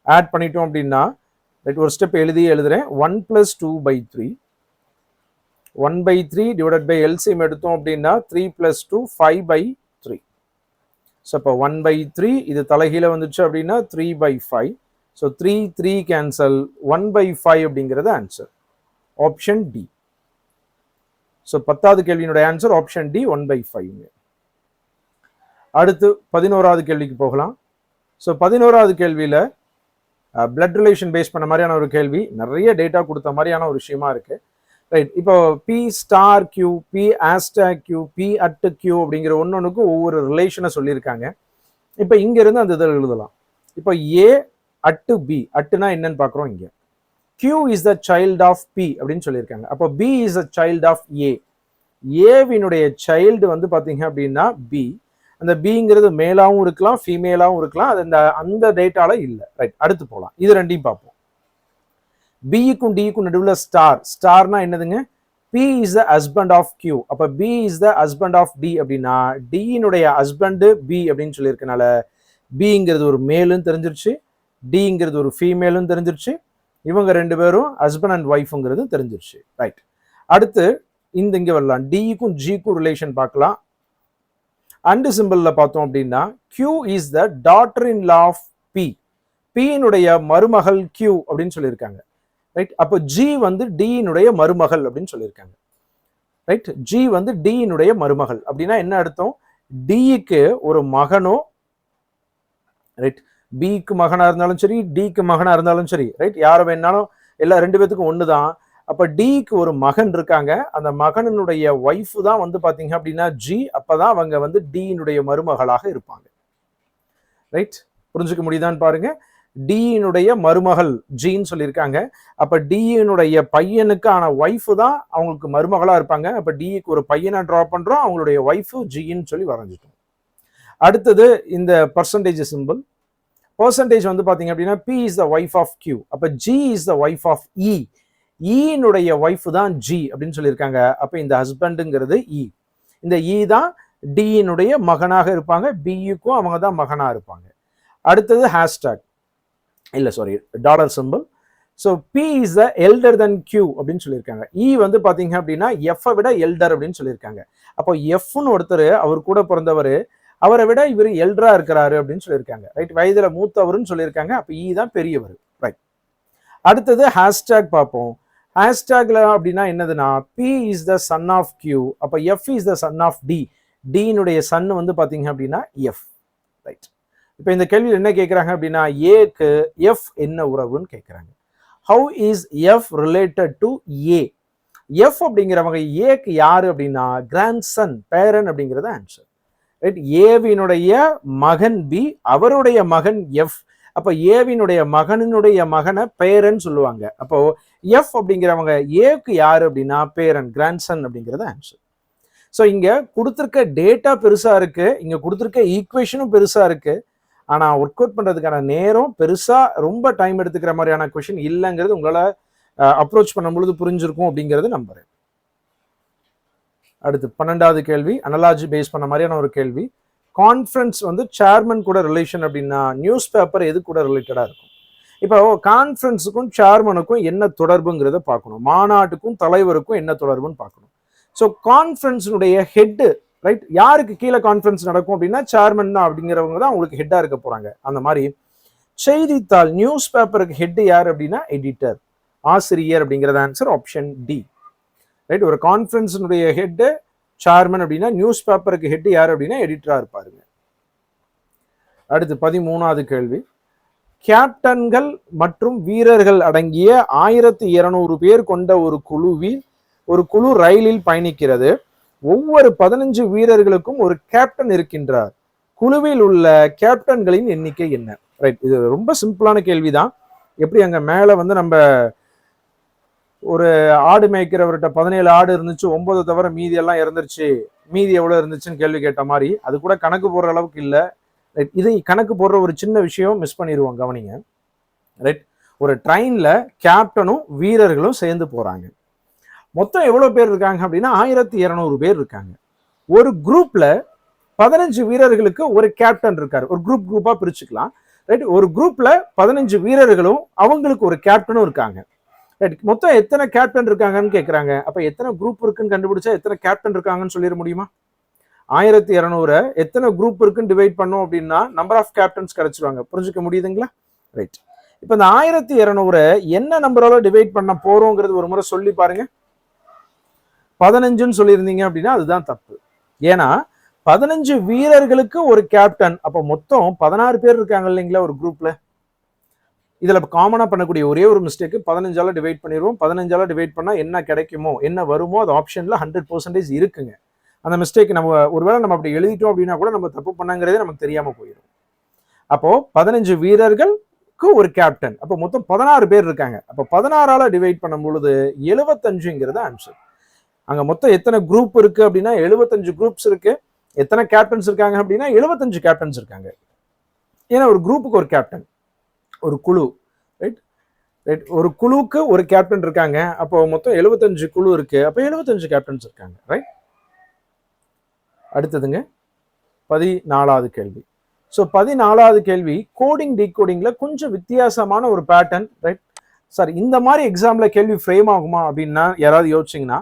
ஆட் பண்ணிட்டோம் அப்படின்னா ரைட் ஒரு ஸ்டெப் எழுதுறேன். 1 plus 2/3, 1/3 டிவைடட் பை எல்சிஎம் எடுத்தோம் அப்படின்னா 3 plus 2 5/3. ஸோ இப்போ 1/3 இது தலைகீழ வந்துச்சு அப்படின்னா 3/5. ஸோ 3 கேன்சல், 1/5 அப்படிங்கிறது ஆன்சர் ஆப்ஷன் டி. ஸோ 10வது கேள்வியினுடைய ஆன்சர் ஆப்ஷன் டி 1/5. அடுத்து 11வது கேள்விக்கு போகலாம். ஸோ 11வது கேள்வியில பிளட் ரிலேஷன் பேஸ் பண்ண மாதிரியான ஒரு கேள்வி, நிறைய டேட்டா கொடுத்த மாதிரியான ஒரு விஷயமா இருக்கு. ரைட். இப்போ P star Q, P asterisk Q, P at Q அப்படிங்கிற ஒன்னொன்னுக்கும் ஒவ்வொரு ரிலேஷனை சொல்லியிருக்காங்க. இப்போ இங்க இருந்து அந்த இதில் எழுதலாம். இப்போ ஏ அட்டு பி, அட்டுனா என்னன்னு பார்க்குறோம். இங்க Q is the child of P அப்படின்னு சொல்லியிருக்காங்க. அப்போ P is the child of A. ஏவினுடைய சைல்டு வந்து பார்த்தீங்க அப்படின்னா பி. அந்த பிங்கிறது மேலாவும் இருக்கலாம், ஃபீமேலாவும் இருக்கலாம். அது அந்த டேட்டால இல்லை. ரைட். அடுத்து போகலாம். இது ரெண்டையும் பார்ப்போம். பிக்கும் டிக்கும் நடுவில் ஸ்டார், ஸ்டார்னா என்னதுங்க? P is the husband of Q. அப்ப B is the husband of D அப்படின்னா Dனுடைய ஹஸ்பண்ட் B அப்படின்னு சொல்லியிருக்கனால Bங்கிறது ஒரு மேலும் தெரிஞ்சிருச்சு, Dங்கிறது ஒரு ஃபீமேலும் தெரிஞ்சிருச்சு, இவங்க ரெண்டு பேரும் ஹஸ்பண்ட் அண்ட் ஒய்ஃப்ங்கிறது தெரிஞ்சிருச்சு. ரைட். அடுத்து இங்க வரலாம், டிக்கும் ஜிக்கும் ரிலேஷன் பார்க்கலாம். அண்ட் சிம்பிள்ல பார்த்தோம் அப்படின்னா Q is the daughter in law of P. Pனுடைய மருமகள் Q அப்படின்னு சொல்லியிருக்காங்க. ரைட். அப்போ G வந்து Dனுடைய மருமகள் அப்படின்னு சொல்லியிருக்காங்க. ரைட். G வந்து Dனுடைய மருமகள் அப்படின்னா என்ன அர்த்தம்? Dக்கு ஒரு மகனோ, ரைட், Bக்கு மகனா இருந்தாலும் சரி, Dக்கு மகனா இருந்தாலும் சரி, ரைட், யார வேணாலும், எல்லா ரெண்டு பேத்துக்கும் ஒண்ணுதான். அப்ப Dக்கு ஒரு மகன் இருக்காங்க, அந்த மகனுடைய ஒய்ஃப் தான் வந்து பாத்தீங்க அப்படின்னா G. அப்பதான் அவங்க வந்து Dனுடைய மருமகளாக இருப்பாங்க. ரைட். புரிஞ்சுக்க முடியுதான்னு பாருங்க. Dனுடைய மருமகள் ஜின்னு சொல்லியிருக்காங்க. அப்ப Dனுடைய பையனுக்கான ஒய்ஃப் தான் அவங்களுக்கு மருமகளா இருப்பாங்க. அப்ப Dக்கு ஒரு பையனை டிரா பண்றோம், அவங்களுடைய ஒய்ஃப் ஜின்னு சொல்லி வரைஞ்சிட்டோம். அடுத்தது இந்த பர்சன்டேஜ் சிம்பிள். பர்சன்டேஜ் வந்து பாத்தீங்க அப்படின்னா P is the wife of Q. அப்ப G is the wife of E. ஈனுடைய ஒய்ஃப் தான் G அப்படின்னு சொல்லியிருக்காங்க. அப்ப இந்த ஹஸ்பண்டுங்கிறது E. இந்த E தான் Dனுடைய மகனாக இருப்பாங்க, Bக்கும் அவங்க தான் மகனா இருப்பாங்க. அடுத்தது ஹேஷ்டாக், இல்ல sorry, dollar simple. So P is the elder than Q அப்படின்னு சொல்லியிருக்காங்க. E வந்து பாத்தீங்க அப்படின்னா F விட எல்டர் அப்படின்னு சொல்லியிருக்காங்க. அப்போ Fன்னு ஒருத்தர், அவர் கூட பிறந்தவர், அவரை விட இவர் எல்டரா இருக்கிறாரு அப்படின்னு சொல்லியிருக்காங்க. ரைட். வயதுல மூத்தவர்னு சொல்லியிருக்காங்க. அப்ப E தான் பெரியவர். ரைட். அடுத்தது ஹேஷ்டாக் பார்ப்போம். ஹேஷ்டாக்ல அப்படின்னா என்னதுன்னா P is the son of Q. அப்ப F is the son of D. Dனுடைய சன் வந்து பாத்தீங்க அப்படின்னா F. ரைட். இப்போ இந்த கேள்வியில் என்ன கேட்குறாங்க அப்படின்னா ஏக்கு எஃப் என்ன உறவுன்னு கேட்குறாங்க. How is F related to A? F அப்படிங்கிறவங்க ஏக்கு யாரு அப்படின்னா கிராண்ட் சன், பேரன் அப்படிங்கிறது ஆன்சர். ரைட். ஏவினுடைய மகன் பி, அவருடைய மகன் எஃப். அப்போ ஏவினுடைய மகனினுடைய மகனை பேரன் சொல்லுவாங்க. அப்போ எஃப் அப்படிங்கிறவங்க ஏக்கு யாரு அப்படின்னா பேரன், கிராண்ட் சன் அப்படிங்கிறது ஆன்சர். ஸோ இங்க கொடுத்துருக்க டேட்டா பெருசா இருக்கு, இங்க கொடுத்துருக்க ஈக்குவேஷனும் பெருசா இருக்கு. ஆனா ஒர்க் அவுட் பண்றதுக்கான நேரம் பெருசா ரொம்ப டைம் எடுத்துக்கிற மாதிரியான கொஸ்டின் இல்லைங்கிறது உங்களால அப்ரோச் பண்ணும் பொழுது புரிஞ்சிருக்கும் அப்படிங்கிறது நம்புறேன். அடுத்து 12வது கேள்வி, அனலாஜி பேஸ் பண்ண மாதிரியான ஒரு கேள்வி. கான்ஃபரன்ஸ் வந்து சேர்மன் கூட ரிலேஷன் அப்படின்னா நியூஸ் பேப்பர் எது கூட ரிலேட்டடா இருக்கும்? இப்போ கான்ஃபரன்ஸுக்கும் சேர்மனுக்கும் என்ன தொடர்புங்கிறத பார்க்கணும், மாநாட்டுக்கும் தலைவருக்கும் என்ன தொடர்புன்னு பார்க்கணும். ஸோ கான்ஃபரன்ஸினுடைய ஹெட்டு, ரைட், யாருக்கு கீழே கான்ஃபரன்ஸ் நடக்கும் அப்படின்னா சேர்மன் தான், அப்படிங்கிறவங்க தான் உங்களுக்கு ஹெட்டா இருக்க போறாங்க. அந்த மாதிரி செய்தித்தாள் நியூஸ் பேப்பருக்கு ஹெட் யார் அப்படின்னா எடிட்டர், ஆசிரியர் அப்படிங்கிறது ஆன்சர் ஆப்ஷன் டி. ரைட். ஒரு கான்ஃபரன்ஸினுடைய ஹெட் சேர்மன் அப்படின்னா நியூஸ் பேப்பருக்கு ஹெட் யார் அப்படின்னா எடிட்டரா இருப்பாருங்க. அடுத்து 13வது கேள்வி. கேப்டன்கள் மற்றும் வீரர்கள் அடங்கிய 1200 பேர் கொண்ட ஒரு குழு ரயிலில் பயணிக்கிறது. ஒவ்வொரு 15 வீரர்களுக்கும் ஒரு கேப்டன் இருக்கின்றார். குழுவில் உள்ள கேப்டன்களின் எண்ணிக்கை என்ன? ரைட். இது ரொம்ப சிம்பிளான கேள்விதான். எப்படி அங்க மேல வந்து நம்ம ஒரு ஆடு மேய்க்கிறவர்கிட்ட 17 ஆடு இருந்துச்சு, 9 தவிர மீதி எல்லாம் இறந்துருச்சு, மீதி எவ்வளவு இருந்துச்சுன்னு கேள்வி கேட்ட மாதிரி அது கூட கணக்கு போடுற அளவுக்கு இல்ல. ரைட். இதை கணக்கு போடுற ஒரு சின்ன விஷயம் மிஸ் பண்ணிடுவோம், கவனிங்க. ரைட். ஒரு ட்ரெயின்ல கேப்டனும் வீரர்களும் சேர்ந்து போறாங்க. மொத்தம் எவ்வளவு பேர் இருக்காங்க அப்படின்னா 1200 பேர் இருக்காங்க. ஒரு குரூப்ல 15 வீரர்களுக்கு ஒரு கேப்டன் இருக்காரு. ஒரு குரூப்பா பிரிச்சுக்கலாம். ரைட். ஒரு குரூப்ல 15 வீரர்களும் அவங்களுக்கு ஒரு கேப்டனும் இருக்காங்க. ரைட். மொத்தம் எத்தனை கேப்டன் இருக்காங்கன்னு கேட்கறாங்க. அப்ப எத்தனை குரூப் இருக்குன்னு கண்டுபிடிச்சா எத்தனை கேப்டன் இருக்காங்கன்னு சொல்லிட முடியுமா? 1200 எத்தனை குரூப் இருக்குன்னு டிவைட் பண்ணோம் அப்படின்னா நம்பர் ஆஃப் கேப்டன்ஸ் கிடைச்சிருவாங்க. புரிஞ்சுக்க முடியுதுங்களா? ரைட். இப்ப இந்த 1200 என்ன நம்பரால டிவைட் பண்ண போறோங்கிறது ஒரு முறை சொல்லி பாருங்க. 15ன்னு சொல்லியிருந்தீங்க அப்படின்னா அதுதான் தப்பு. ஏன்னா 15 வீரர்களுக்கு ஒரு கேப்டன், அப்ப மொத்தம் 16 பேர் இருக்காங்க இல்லைங்களா ஒரு குரூப்ல. இதுல காமனா பண்ணக்கூடிய ஒரே ஒரு மிஸ்டேக், 15ஆல டிவைட் பண்ணிடுவோம். 15ஆல டிவைட் பண்ணா என்ன கிடைக்குமோ, என்ன வருமோ அது ஆப்ஷன்ல 100% இருக்குங்க. அந்த மிஸ்டேக் நம்ம ஒருவேளை நம்ம அப்படி எழுதிட்டோம் அப்படின்னா கூட நம்ம தப்பு பண்ணங்கிறதே நமக்கு தெரியாம போயிடும். அப்போ 15 வீரர்களுக்கு ஒரு கேப்டன், அப்போ மொத்தம் 16 பேர் இருக்காங்க. அப்போ 16ஆல டிவைட் பண்ணும் பொழுது 75ங்கிறது ஆன்சர். அங்க மொத்தம் எத்தனை குரூப் இருக்கு அப்படின்னா 75 குரூப்ஸ் இருக்கு. எத்தனை கேப்டன்ஸ் இருக்காங்க அப்படின்னா 75 கேப்டன்ஸ் இருக்காங்க. ஏன்னா ஒரு குரூப்புக்கு ஒரு கேப்டன், ஒரு குழு. ரைட். ரைட். ஒரு குழுவுக்கு ஒரு கேப்டன் இருக்காங்க, அப்போ மொத்தம் 75 குழு இருக்கு, அப்போ 75 கேப்டன்ஸ் இருக்காங்க. ரைட். அடுத்ததுங்க 14வது கேள்வி. ஸோ 14வது கேள்வி கோடிங் டீகோடிங்ல கொஞ்சம் வித்தியாசமான ஒரு பேட்டர்ன். ரைட். சார் இந்த மாதிரி எக்ஸாம்ல கேள்வி ஃப்ரேம் ஆகுமா அப்படின்னா யாராவது யோசிச்சிங்கன்னா,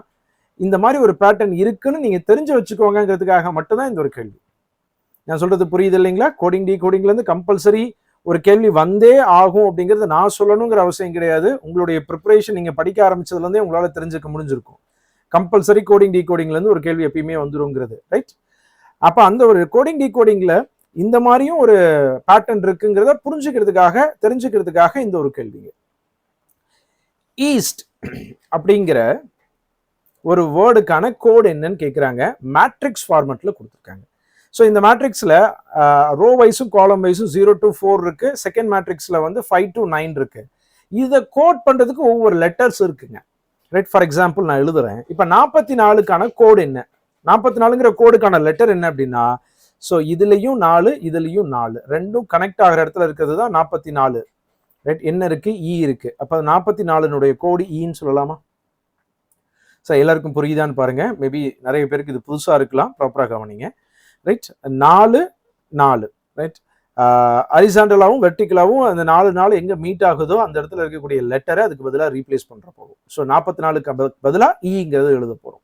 இந்த மாதிரி ஒரு பேட்டர்ன் இருக்குன்னு நீங்க தெரிஞ்சு வச்சுக்கோங்கிறதுக்காக மட்டும்தான் இந்த ஒரு கேள்வி. நான் சொல்றது புரியுது இல்லைங்களா? கோடிங் டீகோடிங்ல இருந்து கம்பல்சரி ஒரு கேள்வி வந்தே ஆகும் அப்படிங்கிறது நான் சொல்லணுங்கிற அவசியம் கிடையாது. உங்களுடைய ப்ரிப்பரேஷன் நீங்க படிக்க ஆரம்பிச்சதுல இருந்தே உங்களால தெரிஞ்சுக்க முடிஞ்சிருக்கும். கம்பல்சரி கோடிங் டீகோடிங்ல இருந்து ஒரு கேள்வி எப்பயுமே வந்துருங்கிறது. ரைட். அப்ப அந்த ஒரு கோடிங் டீகோடிங்ல இந்த மாதிரியும் ஒரு பேட்டர்ன் இருக்குங்கிறத புரிஞ்சுக்கிறதுக்காக தெரிஞ்சுக்கிறதுக்காக இந்த ஒரு கேள்விங்க. ஈஸ்ட் அப்படிங்கிற ஒரு வேர்டுக்கான கோட் என்னன்னு கேட்குறாங்க. மேட்ரிக்ஸ் ஃபார்மெட்ல கொடுத்துருக்காங்க. ஸோ இந்த மேட்ரிக்ஸில் ரோ வைஸும் காலம் வைஸும் 0 to 4 இருக்கு. செகண்ட் மேட்ரிக்ஸில் வந்து 5 to 9 இருக்கு. இதை கோட் பண்ணுறதுக்கு ஒவ்வொரு லெட்டர்ஸ் இருக்குங்க. ரைட். ஃபார் எக்ஸாம்பிள் நான் எழுதுறேன். இப்போ 44க்கான கோடு என்ன, 44ங்கிற கோடுக்கான லெட்டர் என்ன அப்படின்னா, ஸோ இதுலையும் 4 இதுலையும் 4 ரெண்டும் கனெக்ட் ஆகிற இடத்துல இருக்கிறது தான் 44. ரைட். என்ன இருக்கு? இ இருக்கு. அப்போ 44னுடைய கோடு ஈன்னு சொல்லலாமா? ஸோ எல்லாருக்கும் புரியுதான்னு பாருங்க. மேபி நிறைய பேருக்கு இது புதுசாக இருக்கலாம். ப்ராப்பராக கவனிங்க. ரைட். 4 4. ரைட். ஹரிசாண்டலாவும் வெர்டிகலாவும் அந்த 4 எங்க மீட் ஆகுதோ அந்த இடத்துல இருக்கக்கூடிய லெட்டரை அதுக்கு பதிலாக ரீப்ளேஸ் பண்ற போகும். ஸோ 44க்கு பதிலாக ஈங்கிறது எழுத போறோம்.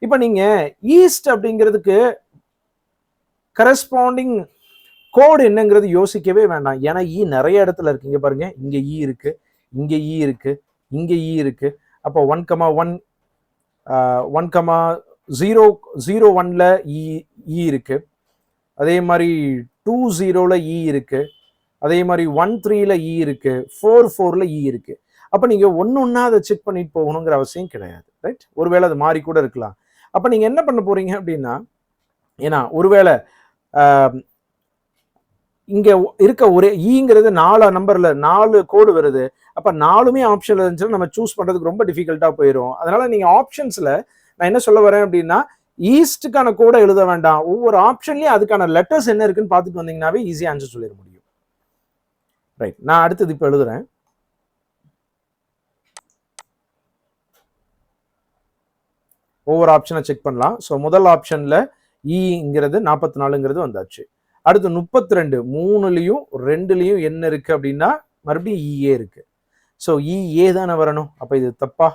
இப்போ நீங்க ஈஸ்ட் அப்படிங்கிறதுக்கு கரஸ்பாண்டிங் கோடு என்னங்கிறது யோசிக்கவே வேண்டாம். ஏன்னா ஈ நிறைய இடத்துல இருக்கு. இங்க பாருங்க, இங்க ஈ இருக்கு, இங்க ஈ இருக்கு, இங்க ஈ இருக்கு. அப்போ 1,1 1,001ல இ இருக்கு. அதே மாதிரி 20ல இ இருக்கு. அதே மாதிரி 13ல இ இருக்கு. 44ல இ இருக்கு. அப்ப நீங்க ஒன்னொன்னா அதை செக் பண்ணிட்டு போகணுங்கிற அவசியம் கிடையாது. ரைட். ஒருவேளை அது மாறி கூட இருக்கலாம். அப்ப நீங்க என்ன பண்ண போறீங்க அப்படின்னா, ஏன்னா ஒருவேளை இங்க இருக்க ஒரே ஈங்கிறது 4 நம்பர்ல 4 கோடு வருது. அப்ப 4மே ஆப்ஷன்ல இருந்துச்சுன்னா நம்ம சூஸ் பண்றதுக்கு ரொம்ப டிஃபிகல்ட்டா போயிடும். அதனால நீங்க ஆப்ஷன்ஸ்ல நான் என்ன சொல்ல வரேன் அப்படின்னா, ஈஸ்டுக்கான கோடை எழுத வேண்டாம். ஒவ்வொரு ஆப்ஷன்லயும் அதுக்கான லெட்டர்ஸ் என்ன இருக்குன்னு பார்த்துட்டு வந்தீங்கன்னாவே ஈஸியா ஆன்சர் சொல்லிட முடியும். ரைட். நான் அடுத்தது இப்ப எழுதுறேன். ஒவ்வொரு ஆப்ஷனை செக் பண்ணலாம். ஸோ முதல் ஆப்ஷன்ல ஈங்கிறது 44ங்கிறது வந்தாச்சு. அடுத்து 32 3லையும் 2லையும் என்ன இருக்கு அப்படின்னா மறுபடியும் இஏ இருக்கு. ஸோ இஏ தானே வரணும். அப்ப இது தப்பா?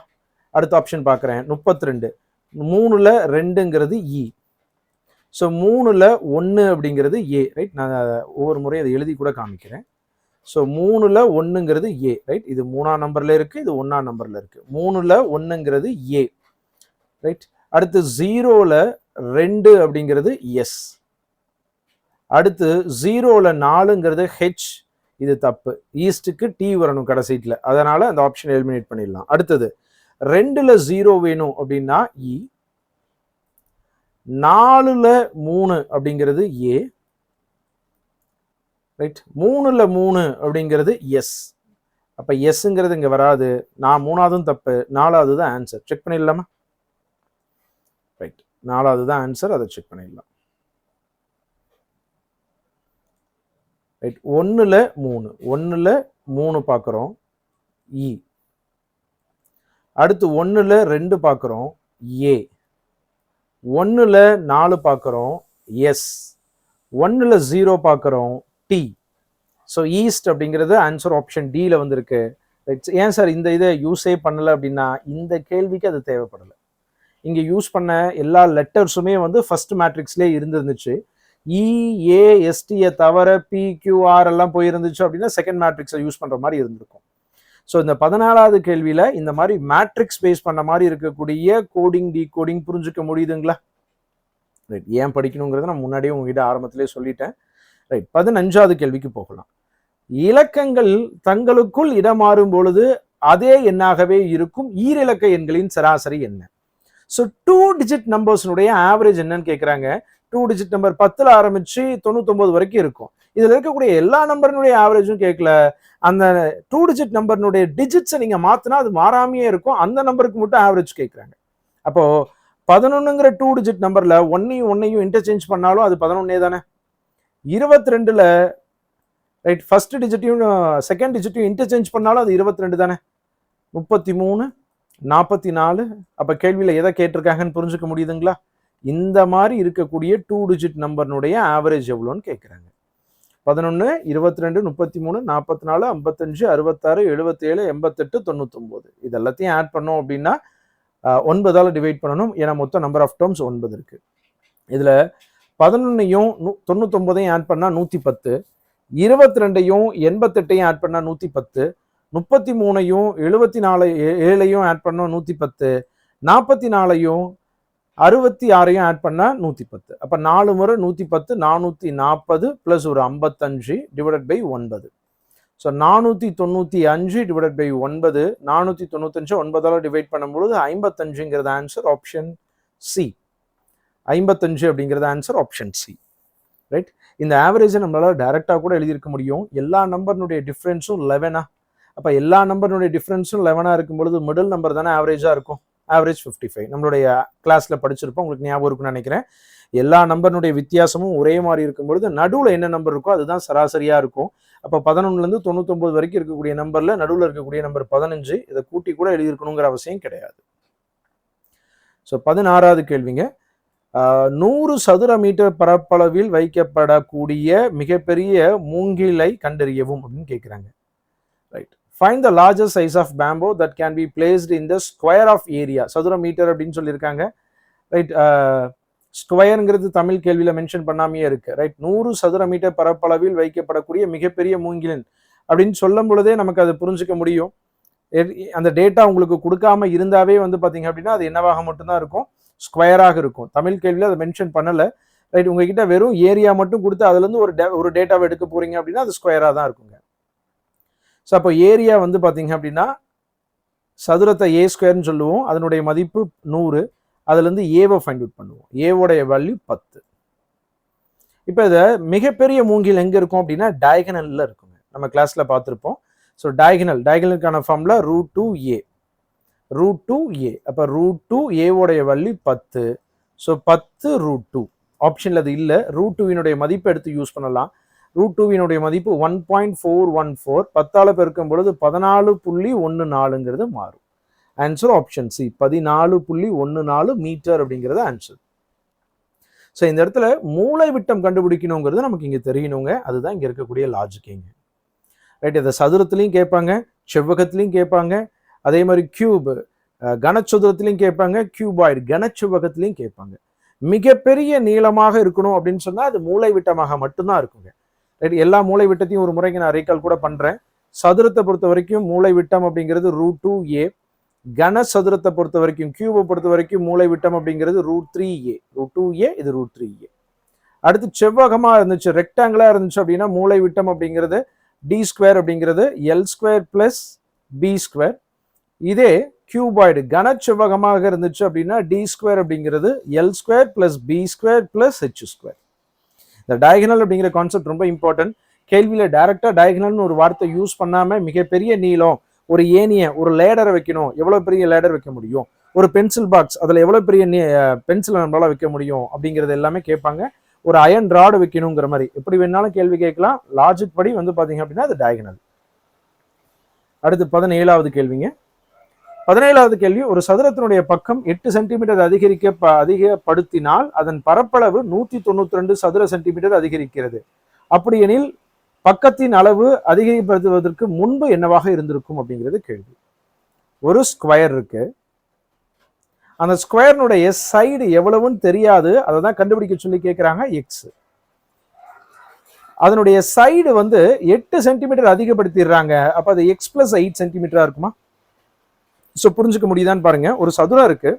அடுத்த ஆப்ஷன் பார்க்குறேன். 32 3ல 2ங்கிறது இ. ஸோ 3ல 1 அப்படிங்கிறது ஏ. ரைட். நான் ஒவ்வொரு முறையும் அதை எழுதி கூட காமிக்கிறேன். ஸோ 3ல 1ங்கிறது ஏ. ரைட். இது 3ஆம் நம்பர்ல இருக்கு, இது 1ஆம் நம்பர்ல இருக்கு. 3ல 1ங்கிறது ஏ. ரைட். அடுத்து 0ல 2 அப்படிங்கிறது எஸ். அடுத்து 0ல 4ங்கிறது ஹெச். இது தப்பு. ஈஸ்டுக்கு டி வரணும் கடைசீட்ல. அதனால அந்த ஆப்ஷன் எலிமினேட் பண்ணிடலாம். அடுத்தது 2ல 0 வேணும் அப்படின்னா இ. 4ல 3 அப்படிங்கிறது ஏ. ரைட். 3ல 3 அப்படிங்கிறது எஸ். அப்ப எஸ்ங்கிறது இங்க வராது. நான் 3ஆவதும் தப்பு, 4ஆவது தான் ஆன்சர். செக் பண்ணிடலாமா? ரைட். 4ஆவது தான் ஆன்சர். அதை செக் பண்ணிடலாம். ரைட். 1ல 3 1ல 3 பார்க்குறோம் இ. அடுத்து 1ல 2 பார்க்குறோம் ஏ. 1ல 4 பார்க்குறோம் எஸ். 1ல 0 பார்க்குறோம் டி. ஸோ ஈஸ்ட் அப்படிங்கிறது ஆன்சர் ஆப்ஷன் டியில் வந்திருக்கு. ஏன் சார் இந்த இதை யூஸே பண்ணலை அப்படின்னா, இந்த கேள்விக்கு அது தேவைப்படலை. இங்கே யூஸ் பண்ண எல்லா லெட்டர்ஸுமே வந்து ஃபர்ஸ்ட் மேட்ரிக்ஸ்லேயே இருந்துருந்துச்சு. இஏஎஸ்டியை தவிர பிக்யூஆர் எல்லாம் போயிருந்துச்சு அப்படின்னா செகண்ட் மேட்ரிக்ஸை யூஸ் பண்ணுற மாதிரி இருந்திருக்கும். ஸோ இந்த 14வது கேள்வியில் இந்த மாதிரி மேட்ரிக்ஸ் பேஸ் பண்ண மாதிரி இருக்கக்கூடிய கோடிங் டீகோடிங் புரிஞ்சுக்க முடியுதுங்களா? ரைட். ஏன் படிக்கணுங்கிறத நான் முன்னாடியே உங்ககிட்ட ஆரம்பத்திலே சொல்லிட்டேன். ரைட். 15வது கேள்விக்கு போகலாம். இலக்கங்கள் தங்களுக்குள் இடமாறும் பொழுது அதே எண்ணாகவே இருக்கும் ஈரிலக்க எண்களின் சராசரி என்ன? ஸோ 2 டிஜிட் நம்பர்ஸ்னுடைய ஆவரேஜ் என்னன்னு கேட்குறாங்க. 2 டிஜிட் நம்பர் 10ல் ஆரம்பிச்சு 99 வரைக்கும் இருக்கும். இதுல இருக்கக்கூடிய எல்லா நம்பர்னுடைய ஆவரேஜும் கேட்கல. அந்த 2 டிஜிட் நம்பர்னுடைய டிஜிட்ஸை நீங்க மாத்தினா அது மாறாமையே இருக்கும். அந்த நம்பருக்கு மட்டும் ஆவரேஜ் கேட்குறாங்க. அப்போ 11ங்கிற 2 டிஜிட் நம்பர்ல 1ஐயும் இன்டர்சேஞ்ச் பண்ணாலும் அது 11 தானே. 22ல ரைட். ஃபர்ஸ்ட் டிஜிட்டையும் செகண்ட் டிஜிட்டையும் இன்டர்சேஞ்ச் பண்ணாலும் அது 22 தானே. 33, 44. அப்ப கேள்வியில எதை கேட்டிருக்காங்கன்னு புரிஞ்சுக்க முடியுதுங்களா? இந்த மாதிரி இருக்கக்கூடிய 2 டிஜிட் நம்பர்னுடைய ஆவரேஜ் எவ்வளோன்னு கேட்குறாங்க. 11, 22, 33, 44, 55, 66, 77, 88, 99. இது எல்லாத்தையும் ஆட் பண்ணோம் அப்படின்னா 9ஆல டிவைட் பண்ணணும். ஏன்னா மொத்தம் நம்பர் ஆஃப் டேர்ம்ஸ் 9 இருக்கு. இதுல 11ஐயும் 99ஐயும் ஆட் பண்ணா 110, 22ஐயும் 88ஐயும் ஆட் பண்ணா 110, 33ஐயும் 74 ஆட் பண்ணா 110, 44ஐயும் 66ஐயும் ஆட் பண்ணா 110. அப்ப 4 முறை 110, 440 பிளஸ் ஒரு 55 divided by 9. So 495 divided by 9, 495 9ஆல டிவைட் பண்ணும்பொழுது 55ங்கிறது ஆன்சர் ஆப்ஷன் சி. 55 அப்படிங்கிறது ஆன்சர் ஆப்ஷன் சி. ரைட். இந்த ஆவரேஜை நம்மளால டைரக்டா கூட எழுதியிருக்க முடியும். எல்லா நம்பர்னுடைய டிஃபரன்ஸும் 11. அப்ப எல்லா நம்பர்னுடைய டிஃபரன்ஸும் 11 இருக்கும் பொழுது மிடில் நம்பர் தானே ஆவரேஜா இருக்கும். ஆவரேஜ் 55. நம்மளுடைய கிளாஸ்ல படிச்சிருப்போம், உங்களுக்கு ஞாபகம் இருக்குன்னு நினைக்கிறேன். எல்லா நம்பர்னுடைய வித்தியாசமும் ஒரே மாதிரி இருக்கும் பொழுது நடுவுல என்ன நம்பர் இருக்கோ அதுதான் சராசரியா இருக்கும். அப்ப 11லேருந்து 99 வரைக்கும் இருக்கக்கூடிய நம்பர்ல நடுவுல இருக்கக்கூடிய நம்பர் 15. இதை கூட்டி கூட எழுதியிருக்கணுங்கிற அவசியம் கிடையாது. ஸோ 16வது கேள்விங்க. 100 சதுர மீட்டர் பரப்பளவில் வைக்கப்படக்கூடிய மிகப்பெரிய மூங்கிலை கண்டறியவும் அப்படின்னு கேட்குறாங்க. Right. Find the largest size of bamboo that can be placed in the square of area. சதுர மீட்டர் அப்படின்னு சொல்லியிருக்காங்க. ரைட். ஸ்கொயருங்கிறது தமிழ் கேள்வியில மென்ஷன் பண்ணாமையே இருக்கு. ரைட். 100 சதுர மீட்டர் பரப்பளவில் வைக்கப்படக்கூடிய மிகப்பெரிய மூங்கிலன் அப்படின்னு சொல்லும் பொழுதே நமக்கு அதை புரிஞ்சுக்க முடியும். அந்த டேட்டா உங்களுக்கு கொடுக்காம இருந்தாவே வந்து பாத்தீங்க அப்படின்னா அது என்னவாக மட்டும்தான் இருக்கும், ஸ்கொயராக இருக்கும். தமிழ் கேள்வியில அதை மென்ஷன் பண்ணல. ரைட். உங்ககிட்ட வெறும் ஏரியா மட்டும் கொடுத்து அதுல இருந்து ஒரு டேட்டாவை எடுக்க போறீங்க அப்படின்னா அது ஸ்கொயரா தான் இருக்குங்க. ஸோ அப்போ ஏரியா வந்து பாத்தீங்க அப்படின்னா சதுரத்தை ஏ ஸ்கொயர்னு சொல்லுவோம். அதனுடைய மதிப்பு 100. அதுல இருந்து ஏவை ஃபைண்ட் அவுட் பண்ணுவோம். ஏவோடைய வேல்யூ 10. இப்போ இதை மிகப்பெரிய மூங்கில் எங்க இருக்கும் அப்படின்னா டயகனல்ல இருக்குங்க. நம்ம கிளாஸ்ல பார்த்துருப்போம். ஸோ டயகனலுக்கான ஃபார்ம்ல √2a. √2a. அப்ப √2 ஏவோடைய வேல்யூ 10. ஸோ 10 √2. ஆப்ஷன்ல அது இல்லை. √2வினுடைய மதிப்பு எடுத்து யூஸ் பண்ணலாம். √2வினுடைய மதிப்பு 1.414. 10ஆல பெருக்கும் பொழுது 14.14ங்கிறது மாறும். Answer option C. 14.14 மீட்டர் அப்படிங்கிறது ஆன்சர். ஸோ இந்த இடத்துல மூளை விட்டம் கண்டுபிடிக்கணுங்கிறது நமக்கு இங்க தெரியணுங்க. அதுதான் இங்க இருக்கக்கூடிய லாஜிக்கிங்க. ரைட். இதை சதுரத்திலையும் கேட்பாங்க, செவ்வகத்திலையும் கேட்பாங்க, அதே மாதிரி கியூப் கனச்சதுரத்திலையும் கேட்பாங்க, கியூபாய்டு கனச்செவ்வகத்திலையும் கேட்பாங்க. மிகப்பெரிய நீளமாக இருக்கணும் அப்படின்னு சொன்னா அது மூளை விட்டமாக மட்டும்தான் இருக்குங்க. ரைட். எல்லா மூளை விட்டத்தையும் ஒரு முறைக்கு நான் ரீகால் கூட பண்றேன். சதுரத்தை பொறுத்த வரைக்கும் மூளை விட்டம் அப்படிங்கிறது √2a. கன சதுரத்தை பொறுத்த வரைக்கும், கியூபை பொறுத்த வரைக்கும் மூளை விட்டம் அப்படிங்கிறது √3a. √2a இது √3a. அடுத்து செவ்வகமா இருந்துச்சு, ரெக்டாங்கிளா இருந்துச்சு அப்படின்னா மூளை விட்டம் அப்படிங்கிறது d² அப்படிங்கிறது l² பிளஸ் b². இதே கியூபாய்டு கனச்செவ்வகமாக இருந்துச்சு அப்படின்னா d² அப்படிங்கிறது l² plus b² plus h². இந்த டயகனல் அப்படிங்கிற கான்செப்ட் ரொம்ப இம்பார்ட்டன்ட். கேள்வியில டைரக்டா டயகனல்னு ஒரு வார்த்தை யூஸ் பண்ணாம மிகப்பெரிய நீளம், ஒரு ஏனிய, ஒரு லேடரை வைக்கணும், எவ்வளவு பெரிய லேடர் வைக்க முடியும், ஒரு பென்சில் பாக்ஸ் அதுல எவ்வளவு பெரிய பென்சில் நம்மளால வைக்க முடியும் அப்படிங்கிறது எல்லாமே கேட்பாங்க. ஒரு அயன் ராடு வைக்கணுங்கிற மாதிரி எப்படி வேணாலும் கேள்வி கேட்கலாம். லாஜிக் படி வந்து பாத்தீங்க அப்படின்னா அது டயகனல். அடுத்து 17வது கேள்விங்க. 17வது கேள்வி. ஒரு சதுரத்தினுடைய பக்கம் 8 சென்டிமீட்டர் அதிகப்படுத்தினால் அதன் பரப்பளவு 192 சதுர சென்டிமீட்டர் அதிகரிக்கிறது. அப்படியெனில் பக்கத்தின் அளவு அதிகப்படுத்துவதற்கு முன்பு என்னவாக இருந்திருக்கும் அப்படிங்கிறது கேள்வி. ஒரு ஸ்கொயர் இருக்கு. அந்த ஸ்கொயர்னுடைய சைடு எவ்வளவுன்னு தெரியாது. அதை தான் கண்டுபிடிக்க சொல்லி கேட்கிறாங்க. எக்ஸ். அதனுடைய சைடு வந்து 8 சென்டிமீட்டர் அதிகப்படுத்திடுறாங்க. அப்ப அது x + 8 சென்டிமீட்டரா இருக்குமா? ஸோ புரிஞ்சுக்க முடியுதான்னு பாருங்க. ஒரு சதுரம் இருக்கு.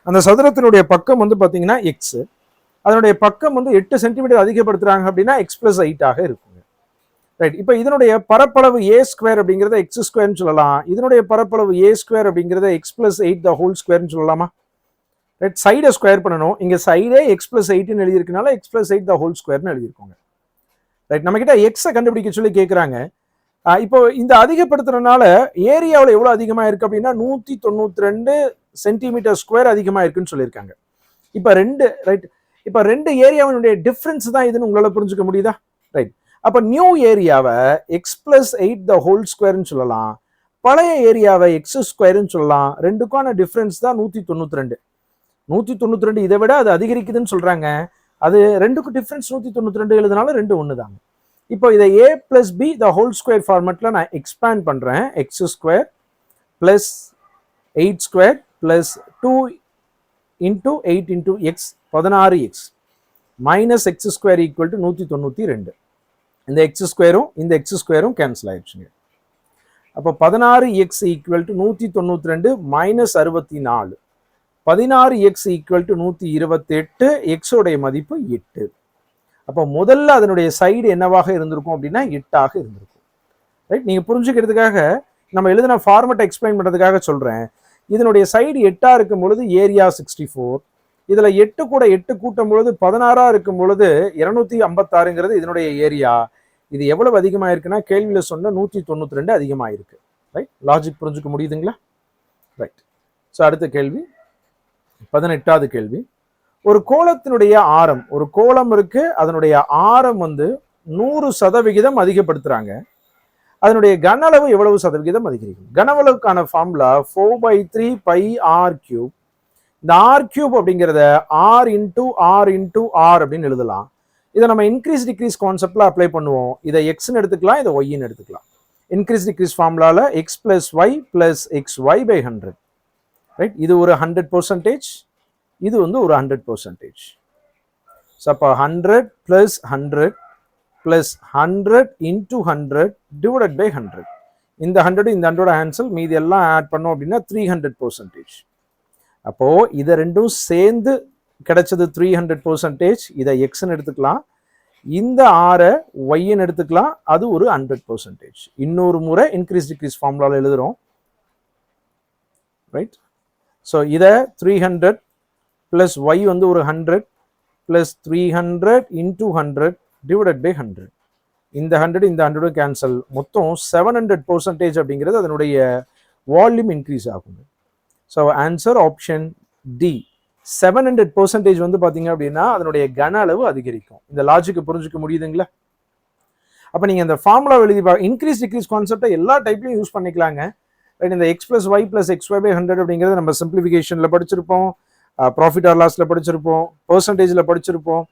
அந்த சதுரத்தினுடைய பக்கம் வந்து பாத்தீங்கன்னா எக்ஸ். அதனுடைய பக்கம் வந்து 8 சென்டிமீட்டர் அதிகப்படுத்துறாங்க அப்படின்னா x + 8 ஆக இருக்குங்க. ரைட். இப்போ இதனுடைய பரப்பளவு a² அப்படிங்கிறத x² சொல்லலாம். இதனுடைய பரப்பளவு a² அப்படிங்கிறத x + 8 the whole square சொல்லலாமா? ரைட். சைடை ஸ்கொயர் பண்ணணும். இங்க சைடே x + 8 எழுதியிருக்கனால x + 8 the whole square எழுதியிருக்கோங்க. ரைட். நம்ம கிட்ட எக்ஸை கண்டுபிடிக்க சொல்லி கேட்குறாங்க. இப்போ இந்த அதிகப்படுத்துறதுனால ஏரியாவில் எவ்வளவு அதிகமா இருக்கு அப்படின்னா 192 சென்டிமீட்டர் ஸ்கொயர் அதிகமா இருக்குன்னு சொல்லியிருக்காங்க. இப்போ ரெண்டு ரைட். இப்போ ரெண்டு ஏரியாவினுடைய டிஃபரன்ஸ் தான் இதுன்னு உங்களால புரிஞ்சுக்க முடியுதா? ரைட். அப்ப நியூ ஏரியாவை X plus eight the whole ஸ்கொயர்னு சொல்லலாம், பழைய ஏரியாவை எக்ஸ் ஸ்கொயர்னு சொல்லலாம். ரெண்டுக்கான டிஃபரன்ஸ் தான் 192. 192 இதை விட அது அதிகரிக்குதுன்னு சொல்றாங்க. அது ரெண்டுக்கும் டிஃபரன்ஸ் 192 எழுதுனாலும் ரெண்டு ஒன்று தாங்க. இப்போ இதை A plus B the whole square ஃபார்மெட்ல நான் எக்ஸ்பேண்ட் பண்றேன். X square plus 8 square plus 2 into 8 into x 16x minus x square equal to 192. இந்த எக்ஸ் ஸ்கொயரும் இந்த எக்ஸ் ஸ்கொயரும் கேன்சல் ஆயிடுச்சுங்க. அப்போ 16x equal to 192 minus 64. 16x equal to 128. எக்ஸோடைய மதிப்பு 8. அப்போ முதல்ல அதனுடைய சைடு என்னவாக இருந்திருக்கும் அப்படின்னா 8ஆக இருந்திருக்கும். ரைட், நீங்க புரிஞ்சுக்கிறதுக்காக நம்ம எழுதின ஃபார்மெட்டை எக்ஸ்பிளைன் பண்றதுக்காக சொல்றேன். இதனுடைய சைடு 8ஆ இருக்கும் பொழுது ஏரியா 64. இதுல 8 கூட 8 கூட்டும் பொழுது 16ஆ இருக்கும் பொழுது 256ங்கிறது இதனுடைய ஏரியா. இது எவ்வளவு அதிகமா இருக்குன்னா கேள்வியில சொன்ன 192 அதிகமா இருக்கு. ரைட், லாஜிக் புரிஞ்சுக்க முடியுதுங்களா? ரைட். ஸோ அடுத்த கேள்வி 18வது கேள்வி. ஒரு கோளத்தினுடைய ஆரம், ஒரு கோளம் இருக்கு, அதனுடைய ஆரம் 100% அதிகப்படுத்துறாங்க. அதனுடைய கன அளவு எவ்வளவு சதவிகிதம் அதிகரிக்கும்? கன அளவுக்கான ஃபார்முலா 4/3 பை ஆர் கியூப். இந்த ஆர் கியூப் அப்படிங்கிறத r into r into r அப்படின்னு எழுதலாம். இதை நம்ம இன்க்ரீஸ் டிக்ரீஸ் கான்செப்ட்ல அப்ளை பண்ணுவோம். இதை எக்ஸ்ன்னு எடுத்துக்கலாம், இதை ஒய்ன்னு எடுத்துக்கலாம். இன்க்ரீஸ் டிக்ரீஸ் ஃபார்முலால x plus y plus x y by 100. Right, இது ஒரு 100%, இது ஒரு 100%. ஸோ அப்போ 100 plus 100 plus 100 into 100 divided by 100. இந்த 100 இந்த 100 ஆன்சல், மீதி எல்லாம் ஆட் பண்ணோம் அப்படின்னா 300%. அப்போ இதை ரெண்டும் சேர்ந்து கிடைச்சது 300%. இதை எக்ஸ்ன்னு எடுத்துக்கலாம், இந்த ஆரை ஒய்ன்னு எடுத்துக்கலாம், அது ஒரு 100%. இன்னொரு முறை இன்க்ரீஸ் டிக்ரீஸ் ஃபார்முலாவில் எழுதுறோம். ரைட், ஸோ இதை 300 பிளஸ் ஒய் ஒரு 100 பிளஸ் 300 இன்டூ 100 டிவைடட் பை 100. இந்த 100 இந்த 100 கேன்சல், மொத்தம் 700% அப்படிங்கிறது அதனுடைய வால்யூம் இன்க்ரீஸ் ஆகும். So answer option D. 700% பார்த்தீங்க அப்படின்னா அதனுடைய கன அளவு அதிகரிக்கும். இந்த லாஜிக்கு புரிஞ்சுக்க முடியுதுங்களா? அப்போ நீங்கள் இந்த ஃபார்முலா எழுதி இன்க்ரீஸ் டிக்ரீஸ் கான்செப்டை எல்லா டைப்லையும் யூஸ் பண்ணிக்கலாங்க. ரைட், இந்த x plus y plus x y by 100 அப்படிங்கிறது நம்ம சிம்பிளிஃபிகேஷனில் படிச்சிருப்போம், ப்ராஃபிட் ஆர் லாஸில் படிச்சிருப்போம், பெர்சன்டேஜில் படிச்சிருப்போம்.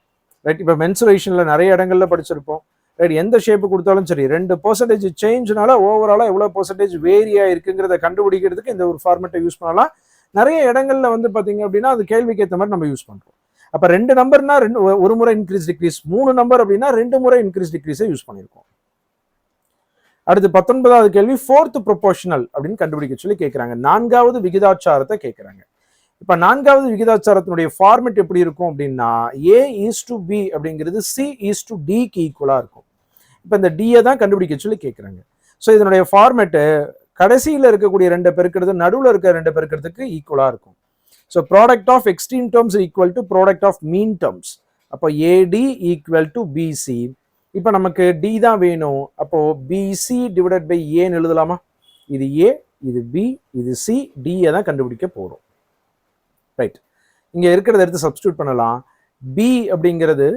ரைட், இப்போ மென்சுரேஷனில் நிறைய இடங்கள்ல படிச்சிருப்போம். ரைட், எந்த ஷேப்பு கொடுத்தாலும் சரி 2% சேஞ்ச்னால ஓவராலாக எவ்வளோ பெர்சன்டேஜ் வேரியா இருக்குங்கிறத கண்டுபிடிக்கிறதுக்கு இந்த ஒரு ஃபார்மெட்டை யூஸ் பண்ணலாம். நிறைய இடங்கள்ல பார்த்தீங்க அப்படின்னா அது கேள்விக்கு ஏற்ற மாதிரி நம்ம யூஸ் பண்றோம். அப்ப 2 நம்பர்னா ஒரு முறை இன்க்ரீஸ் டிக்ரீஸ், 3 நம்பர் அப்படின்னா 2 முறை இன்க்ரீஸ் டிக்ரீஸை யூஸ் பண்ணியிருக்கோம். அடுத்து 19வது கேள்வி, 4th ப்ரொபோர்ஷனல் அப்படின்னு கண்டுபிடிக்க சொல்லி கேட்கிறாங்க. 4வது விகிதாச்சாரத்தை கேட்கிறாங்க. இப்ப 4வது விகிதாச்சாரத்தினுடைய ஃபார்மெட் எப்படி இருக்கும் அப்படின்னா A:B அப்படிங்கிறது C:Dக்கு ஈக்குவலா இருக்கும். இப்ப இந்த D தான் கண்டுபிடிக்க சொல்லி கேட்கிறாங்க. ஸோ இதனுடைய ஃபார்மெட்டு கடைசியில் இருக்கக்கூடிய 2 பெருக்கிறது நடுவில் இருக்க 2 பெருக்கிறதுக்கு ஈக்குவலா இருக்கும். So product of extreme terms equal to product of mean terms. அப்போ AD ஈக்குவல் டு BC. இப்போ நமக்கு D தான் வேணும். அப்போ BC டிவைடட் பை ஏன்னு எழுதலாமா? இது A, இது B, இது C, D தான் கண்டுபிடிக்க போறோம். ரைட், இங்க இருக்கிறத எடுத்து சப்ஸ்டியூட் பண்ணலாம். B அப்படிங்கிறது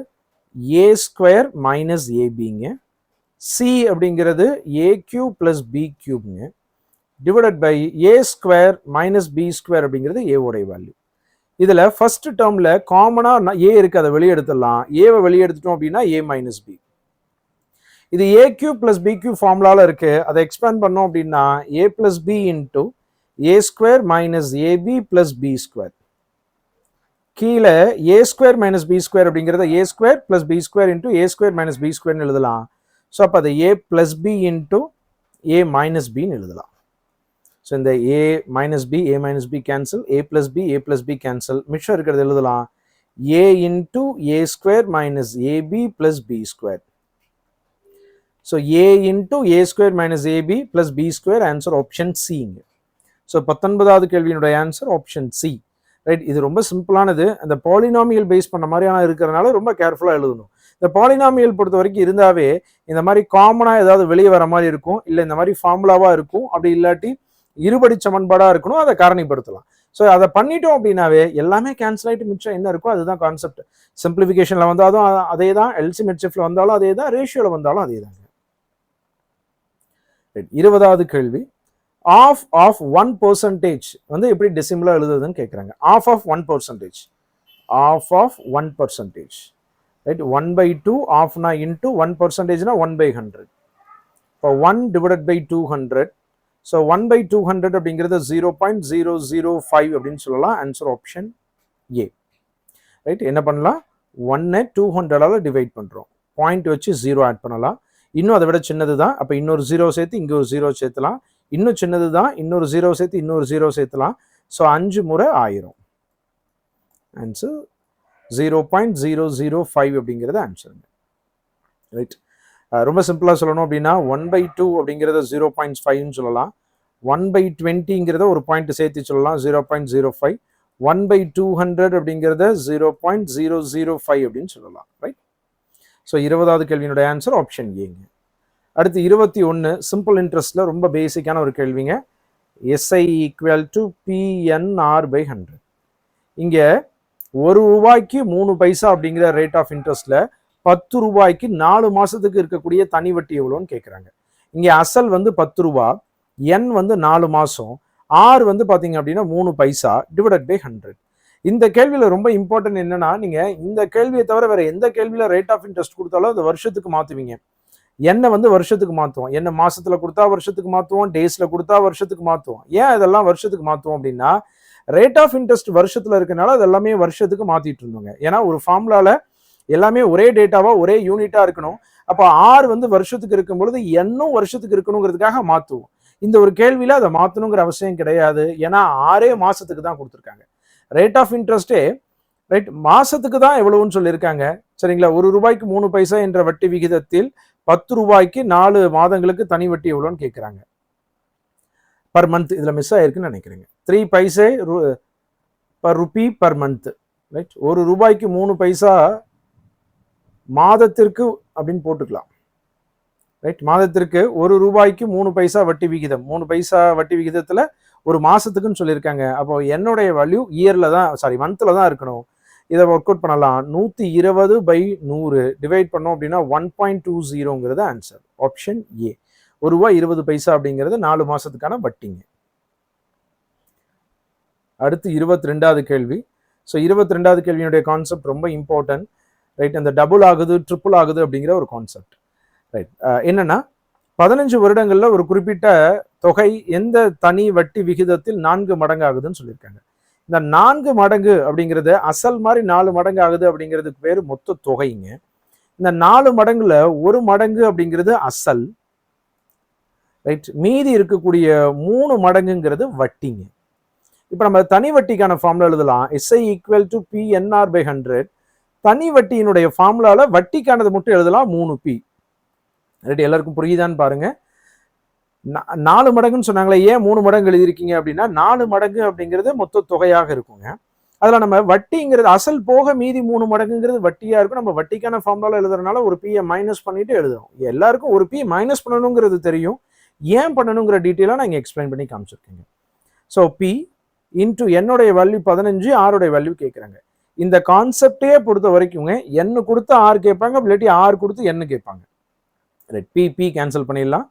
A ஸ்கொயர் மைனஸ் ABங்க, C அப்படிங்கிறது AQ பிளஸ் BQங்க, divided by A square minus B square அப்படிங்கிறது A உடைய வேல்யூ. இதுல ஃபர்ஸ்ட் டேர்ம்ல காமனா A இருக்கு, அதை வெளியே எடுத்துடலாம். ஏவை வெளியே எடுத்துட்டோம் அப்படின்னா A மைனஸ் B. இது AQ பிளஸ் BQ ஃபார்முலால இருக்கு, அதை எக்ஸ்பேண்ட் பண்ணோம் அப்படின்னா A plus B into A square minus AB plus B square. கீழே A square minus B square அப்படிங்கிறத A square plus B square into A square minus B ஸ்கொயர்னு எழுதலாம். ஸோ அப்போ அதை A plus B into A minus பின்னு எழுதலாம். So இந்த A minus B A minus B cancel, A plus B A plus B cancel, மிச்சம் இருக்கிறது எழுதலாம் A into A square minus AB plus B square. So A into A square minus AB plus B square, answer option சிங்க. So 19வது கேள்வியினுடைய answer option C. Right, இது ரொம்ப சிம்பிளானது. அந்த polynomial base பண்ண மாதிரியான இருக்கிறதுனால ரொம்ப கேர்ஃபுல்லாக எழுதணும். இந்த பாலினாமியல் பொறுத்த வரைக்கும் இருந்தாவே இந்த மாதிரி காமனாக ஏதாவது வெளியே வர மாதிரி இருக்கும், இல்லை இந்த மாதிரி ஃபார்முலாவாக இருக்கும், அப்படி இல்லாட்டி இருபடி சமன்பாடாக இருக்கணும், அதை காரணிப்படுத்தலாம். ஸோ அதை பண்ணிட்டோம் அப்படின்னாவே எல்லாமே கேன்சல் ஆகிட்டு மிச்சம் என்ன இருக்கோ அதுதான் கான்செப்ட். சிம்பிளிஃபிகேஷனில் வந்தாலும் அதே தான், எல்சிஎம் ஹெச்எஃப்ல வந்தாலும் அதே தான், ரேஷியோவில் வந்தாலும் அதே தாங்க. 20வது கேள்வி, ஆஃப் 1% வந்து எப்படி டெசிமலா எழுதுறதுன்னு கேட்குறாங்க. Of 1%, of 1%, right. 1/2 ஆஃப்னா இன்டூ 1%னா 1/100. இப்போ 1 டிவைடட் பை 200. ஸோ 1/200 அப்படிங்கிறது 0.005 அப்படின்னு சொல்லலாம். Answer option A. ரைட். என்ன பண்ணலாம், 1 200ஆல் டிவைட் பண்ணுறோம், பாயிண்ட் வச்சு 0 ஆட் பண்ணலாம். இன்னும் அதை விட சின்னது தான், அப்போ இன்னொரு 0 சேர்த்து இங்கே ஒரு 0 சேர்த்துலாம். இன்னும் சின்னது தான், இன்னொரு 0 சேர்த்து இன்னொரு 0 சேர்த்துலாம். ஸோ 5 முறை 1000. ஆன்சர் 0.005 அப்படிங்கிறது ஆன்சர். ரைட். ரொம்ப சிம்பிளாக சொல்லணும் அப்படின்னா 1/2 அப்படிங்கிறத 0.5ன்னு சொல்லலாம். 1/20ங்கிறத ஒரு பாயிண்ட் சேர்த்து சொல்லலாம், 0.05. 1/200 அப்படிங்கிறத 0.005 அப்படின்னு சொல்லலாம். ரைட். ஸோ 20வது கேள்வியினுடைய ஆன்சர் ஆப்ஷன் ஏங்க. அடுத்து 21 சிம்பிள் இன்ட்ரெஸ்ட்ல ரொம்ப பேசிக்கான ஒரு கேள்விங்க. SI equal to PNR/100. இங்க 1 ரூபாய்க்கு 3 பைசா அப்படிங்கிற ரேட் ஆஃப் இன்ட்ரெஸ்ட்ல 10 ரூபாய்க்கு 4 மாசத்துக்கு இருக்கக்கூடிய தனி வட்டி எவ்வளோன்னு கேட்குறாங்க. இங்க அசல் வந்து 10 ரூபா, என் வந்து 4 மாசம், ஆர் வந்து பாத்தீங்க அப்படின்னா 3 பைசா டிவைடட் பை 100. இந்த கேள்வியில ரொம்ப இம்பார்ட்டன்ட் என்னன்னா, நீங்க இந்த கேள்வியை தவிர வேற எந்த கேள்வியில ரேட் ஆஃப் இன்ட்ரெஸ்ட் கொடுத்தாலும் அது வருஷத்துக்கு மாத்துவீங்க. என்ன வந்து வருஷத்துக்கு மாற்றுவோம், என்ன மாசத்துல கொடுத்தா வருஷத்துக்கு மாற்றுவோம், டேஸ்ல கொடுத்தா வருஷத்துக்கு மாற்றுவோம். ஏன் இதெல்லாம் வருஷத்துக்கு மாற்றுவோம் அப்படின்னா, ரேட் ஆஃப் இன்ட்ரெஸ்ட் வருஷத்துல இருக்கனால அது எல்லாமே வருஷத்துக்கு மாத்திட்டு இருந்தோங்க. ஏன்னா ஒரு ஃபார்முலால எல்லாமே ஒரே டேட்டாவா ஒரே யூனிட்டா இருக்கணும். அப்போ ஆர் வந்து வருஷத்துக்கு இருக்கும் பொழுது என்னும் வருஷத்துக்கு இருக்கணுங்கிறதுக்காக மாற்றுவோம். இந்த ஒரு கேள்வியில அதை மாற்றணுங்கிற அவசியம் கிடையாது. ஏன்னா 6 மாசத்துக்கு தான் கொடுத்துருக்காங்க. ரேட் ஆஃப் இன்ட்ரெஸ்டே ரைட் மாசத்துக்கு தான் எவ்வளவுன்னு சொல்லியிருக்காங்க. சரிங்களா. 1 ரூபாய்க்கு 3 பைசா என்ற வட்டி விகிதத்தில் 10 ரூபாய்க்கு 4 மாதங்களுக்கு தனி வட்டி எவ்வளோன்னு கேட்குறாங்க. பர் மந்த் இதுல மிஸ் ஆயிருக்குன்னு நினைக்கிறேங்க. 3 paise per rupee per month. Right. 1 ரூபாய்க்கு 3 பைசா மாதத்திற்கு அப்படின்னு போட்டுக்கலாம். ரைட். மாதத்திற்கு 1 ரூபாய்க்கு 3 பைசா வட்டி விகிதம், 3 பைசா வட்டி விகிதத்துல ஒரு மாசத்துக்குன்னு சொல்லியிருக்காங்க. அப்போ என்னுடைய வேல்யூ இயர்ல தான், சாரி மந்த்ல தான் இருக்கணும். இதை ஒர்க் அவுட் பண்ணலாம். 120/100 டிவைட் பண்ணோம் அப்படின்னா 1.20ங்கிறது ஆன்சர் ஆப்ஷன் ஏ. 1 ரூபாய் 20 பைசா அப்படிங்கிறது 4 மாசத்துக்கான வட்டிங்க. அடுத்து 22வது கேள்வி. ஸோ 22வது கேள்வியினுடைய கான்செப்ட் ரொம்ப இம்பார்ட்டன்ட். ரைட். அந்த டபுள் ஆகுது ட்ரிபிள் ஆகுது அப்படிங்கிற ஒரு கான்செப்ட். ரைட். என்னன்னா 15 வருடங்கள்ல ஒரு குறிப்பிட்ட தொகை எந்த தனி வட்டி விகிதத்தில் 4 மடங்கு ஆகுதுன்னு சொல்லியிருக்காங்க. இந்த 4 மடங்கு அப்படிங்கிறது அசல் மாதிரி 4 மடங்கு ஆகுது அப்படிங்கிறதுக்கு பேர் மொத்த தொகைங்க. இந்த 4 மடங்குல 1 மடங்கு அப்படிங்கிறது அசல். ரைட். மீதி இருக்கக்கூடிய 3 மடங்குங்கிறது வட்டிங்க. இப்ப நம்ம தனி வட்டிக்கான ஃபார்முலா எழுதலாம். SI equal to PNR/100. தனி வட்டியினுடைய ஃபார்முலால வட்டிக்கானது மட்டும் எழுதலாம் 3P. ரைட். எல்லாருக்கும் புரியுதான்னு பாருங்க. 4 மடங்குன்னு சொன்னாங்களே, ஏன் 3 மடங்கு எழுதியிருக்கீங்க அப்படின்னா 4 மடங்கு அப்படிங்கிறது மொத்த தொகையாக இருக்குங்க. அதுல நம்ம வட்டிங்கிறது அசல் போக மீதி 3 மடங்குங்கிறது வட்டியா இருக்கும். நம்ம வட்டிக்கான ஃபார்முலால எழுதுறதுனால ஒரு P மைனஸ் பண்ணிட்டு எழுதுறோம். எல்லாருக்கும் ஒரு P மைனஸ் பண்ணணுங்கிறது தெரியும். ஏன் பண்ணணுங்கிற டீட்டெயிலாக நான் இங்கே எக்ஸ்பிளைன் பண்ணி காமிச்சிருக்கேங்க. ஸோ P இன்டூ என்னுடைய வேல்யூ 15, ஆருடைய வேல்யூ கேட்குறாங்க. இந்த கான்செப்டே பொறுத்த வரைக்குங்க என்னு கொடுத்து ஆர் கேட்பாங்க, இல்லாட்டி ஆர் கொடுத்து என்ன கேட்பாங்க. ரைட். P கேன்சல் பண்ணிடலாம்.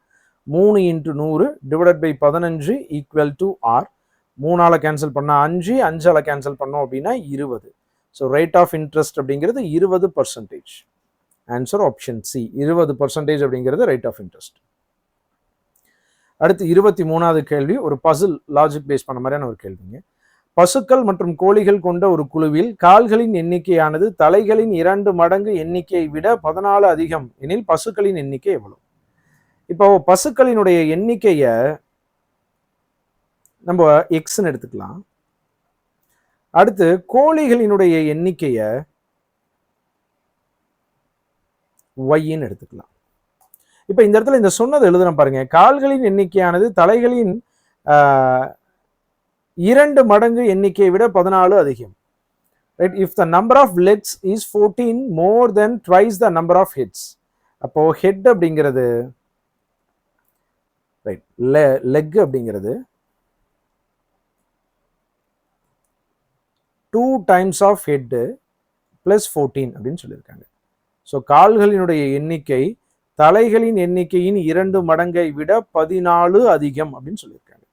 3 × 100 divided by 15 equal to R. 3ஆல கேன்சல் பண்ணா 5, 5ஆல கேன்சல் பண்ணோம் அப்படின்னா 20. ஸோ ரேட் ஆஃப் இன்ட்ரெஸ்ட் அப்படிங்கிறது 20%. Answer option C. 20% அப்படிங்கிறது ரேட் ஆஃப் இன்ட்ரெஸ்ட். அடுத்து 23வது கேள்வி ஒரு பசில் லாஜிக் பேஸ் பண்ண மாதிரியான ஒரு கேள்விங்க. பசுக்கள் மற்றும் கோழிகள் கொண்ட ஒரு குழுவில் கால்களின் எண்ணிக்கையானது தலைகளின் 2 மடங்கு எண்ணிக்கையை விட 14 அதிகம் எனில் பசுக்களின் எண்ணிக்கை எவ்வளவு? இப்போ பசுக்களினுடைய எண்ணிக்கைய நம்ம எக்ஸ்ன்னு எடுத்துக்கலாம். அடுத்து கோழிகளினுடைய எண்ணிக்கைய ஒய்ன்னு எடுத்துக்கலாம். இப்ப இந்த இடத்துல இந்த சொன்னது எழுதுறேன் பாருங்க. கால்களின் எண்ணிக்கையானது தலைகளின் 2 மடங்கு எண்ணிக்கையை விட 14 அதிகம். Right? If the number of legs is 14 more than twice the number of heads. அப்போ ஹெட் அப்படிங்கிறது ரைட் லெக் அப்படிங்கிறது 2 டைம்ஸ் ஆஃப் ஹெட் பிளஸ் 14 அப்படின்னு சொல்லியிருக்காங்க. ஸோ கால்களினுடைய எண்ணிக்கை தலைகளின் எண்ணிக்கையின் 2 மடங்கை விட 14 அதிகம் அப்படின்னு சொல்லியிருக்காங்க.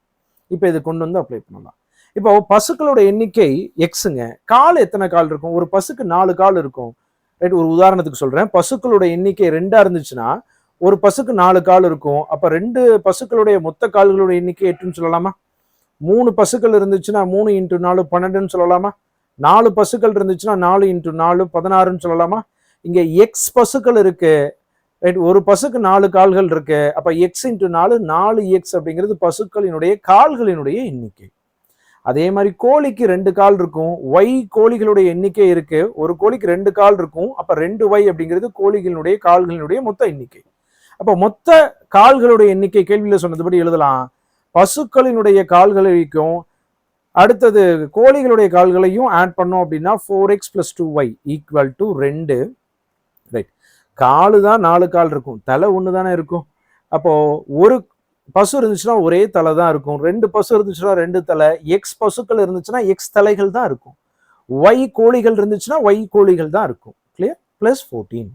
இப்போ இது கொண்டு வந்து அப்ளை பண்ணலாம். இப்போ பசுக்களோட எண்ணிக்கை எக்ஸுங்க. கால் எத்தனை கால் இருக்கும்? ஒரு பசுக்கு 4 கால் இருக்கும். ரைட், ஒரு உதாரணத்துக்கு சொல்றேன். பசுக்களோட எண்ணிக்கை 2 இருந்துச்சுன்னா ஒரு பசுக்கு 4 கால் இருக்கும். அப்ப 2 பசுக்களுடைய மொத்த கால்களோட எண்ணிக்கை 8ன்னு சொல்லலாமா? 3 பசுக்கள் இருந்துச்சுன்னா 3 × 4 12ன்னு சொல்லலாமா? 4 பசுக்கள் இருந்துச்சுன்னா 4 × 4 16ன்னு சொல்லலாமா? இங்க எக்ஸ் பசுக்கள் இருக்கு. ரைட், ஒரு பசுக்கு 4 கால்கள் இருக்கு. அப்ப எக்ஸ் × 4 4x அப்படிங்கிறது பசுக்களினுடைய கால்களினுடைய எண்ணிக்கை. அதே மாதிரி கோழிக்கு 2 கால் இருக்கும். ஒய் கோழிகளுடைய எண்ணிக்கை இருக்கு. ஒரு கோழிக்கு 2 கால் இருக்கும். அப்ப 2y அப்படிங்கிறது கோழிகளுடைய கால்களினுடைய மொத்த எண்ணிக்கை. அப்ப மொத்த கால்களுடைய எண்ணிக்கை கேள்வியில சொன்னதுபடி எழுதலாம். பசுக்களினுடைய கால்களைக்கும் அடுத்தது கோழிகளுடைய கால்களையும் ஆட் பண்ணோம் அப்படின்னா 4x + 2y = 2. ரைட், காலு தான் 4 கால் இருக்கும், தலை ஒன்று தானே இருக்கும். அப்போ ஒரு பசு இருந்துச்சுன்னா ஒரே தலை தான் இருக்கும். 2 பசு இருந்துச்சுன்னா 2 தலை. எக்ஸ் பசுக்கள் இருந்துச்சுன்னா எக்ஸ் தலைகள் தான் இருக்கும். ஒய் கோழிகள் இருந்துச்சுன்னா ஒய் கோழிகள் தான் இருக்கும். கிளியர்? + 14.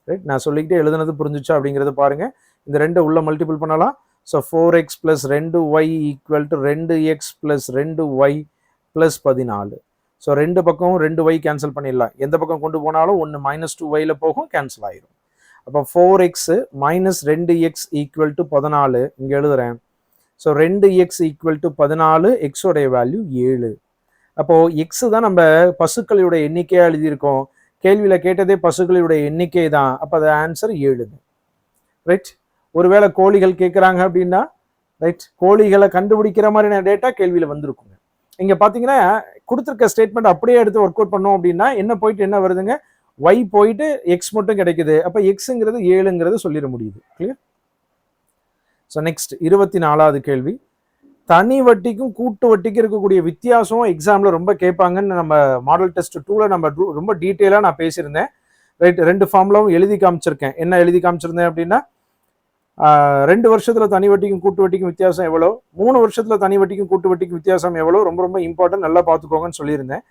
ரைட், நான் சொல்லிக்கிட்டே எழுதுனது புரிஞ்சுச்சா அப்படிங்கிறத பாருங்க. இந்த 2 உள்ள மல்டிபிள் பண்ணலாம். So 4x + 2y = 2x + 2y + 14. So 2 பக்கம் 2y கேன்சல் பண்ணிடலாம். எந்த பக்கம் கொண்டு போனாலும் ஒன்று -2y போகும், கேன்சல் ஆயிரும். அப்போ 4x - 2x = 14 இங்கே எழுதுறேன். ஸோ 2x = 14, எக்ஸோடைய வேல்யூ 7. அப்போ எக்ஸ் தான் நம்ம பசுக்களுடைய எண்ணிக்கையாக எழுதியிருக்கோம். கேள்வியில கேட்டதே பசுக்களுடைய எண்ணிக்கை தான். அப்போ அது ஆன்சர் 7. ரைட், ஒருவேளை கோழிகள் கேட்குறாங்க அப்படின்னா ரைட், கோழிகளை கண்டுபிடிக்கிற மாதிரியான டேட்டா கேள்வியில வந்திருக்குங்க. இங்க பாத்தீங்கன்னா கொடுத்துருக்க ஸ்டேட்மெண்ட் அப்படியே எடுத்து ஒர்க் அவுட் பண்ணோம் அப்படின்னா என்ன போயிட்டு என்ன வருதுங்க? ஒய் போயிட்டு எக்ஸ் மட்டும் கிடைக்குது. அப்ப எக்ஸுங்கிறது 7ங்கிறது சொல்லிட முடியுது. கிளியர்? ஸோ நெக்ஸ்ட் 24வது கேள்வி. தனி வட்டிக்கும் கூட்டு வட்டிக்கும் இருக்கக்கூடிய வித்தியாசம் எக்ஸாம்ல ரொம்ப கேட்பாங்கன்னு நம்ம மாடல் டெஸ்ட் 2ல நம்ம ரொம்ப டீட்டெயிலாக நான் பேசியிருந்தேன். ரைட், 2 ஃபார்முலாவும் எழுதி காமிச்சிருக்கேன். என்ன எழுதி காமிச்சிருந்தேன் அப்படின்னா 2 வருஷத்துல தனி வட்டிக்கும் கூட்டு வட்டிக்கும் வித்தியாசம் எவ்வளோ, 3 வருஷத்துல தனி வட்டிக்கும் கூட்டு வட்டிக்கும் வித்தியாசம் எவ்வளோ, ரொம்ப ரொம்ப இம்பார்ட்டன்ட், நல்லா பார்த்துக்கோங்கன்னு சொல்லியிருந்தேன்.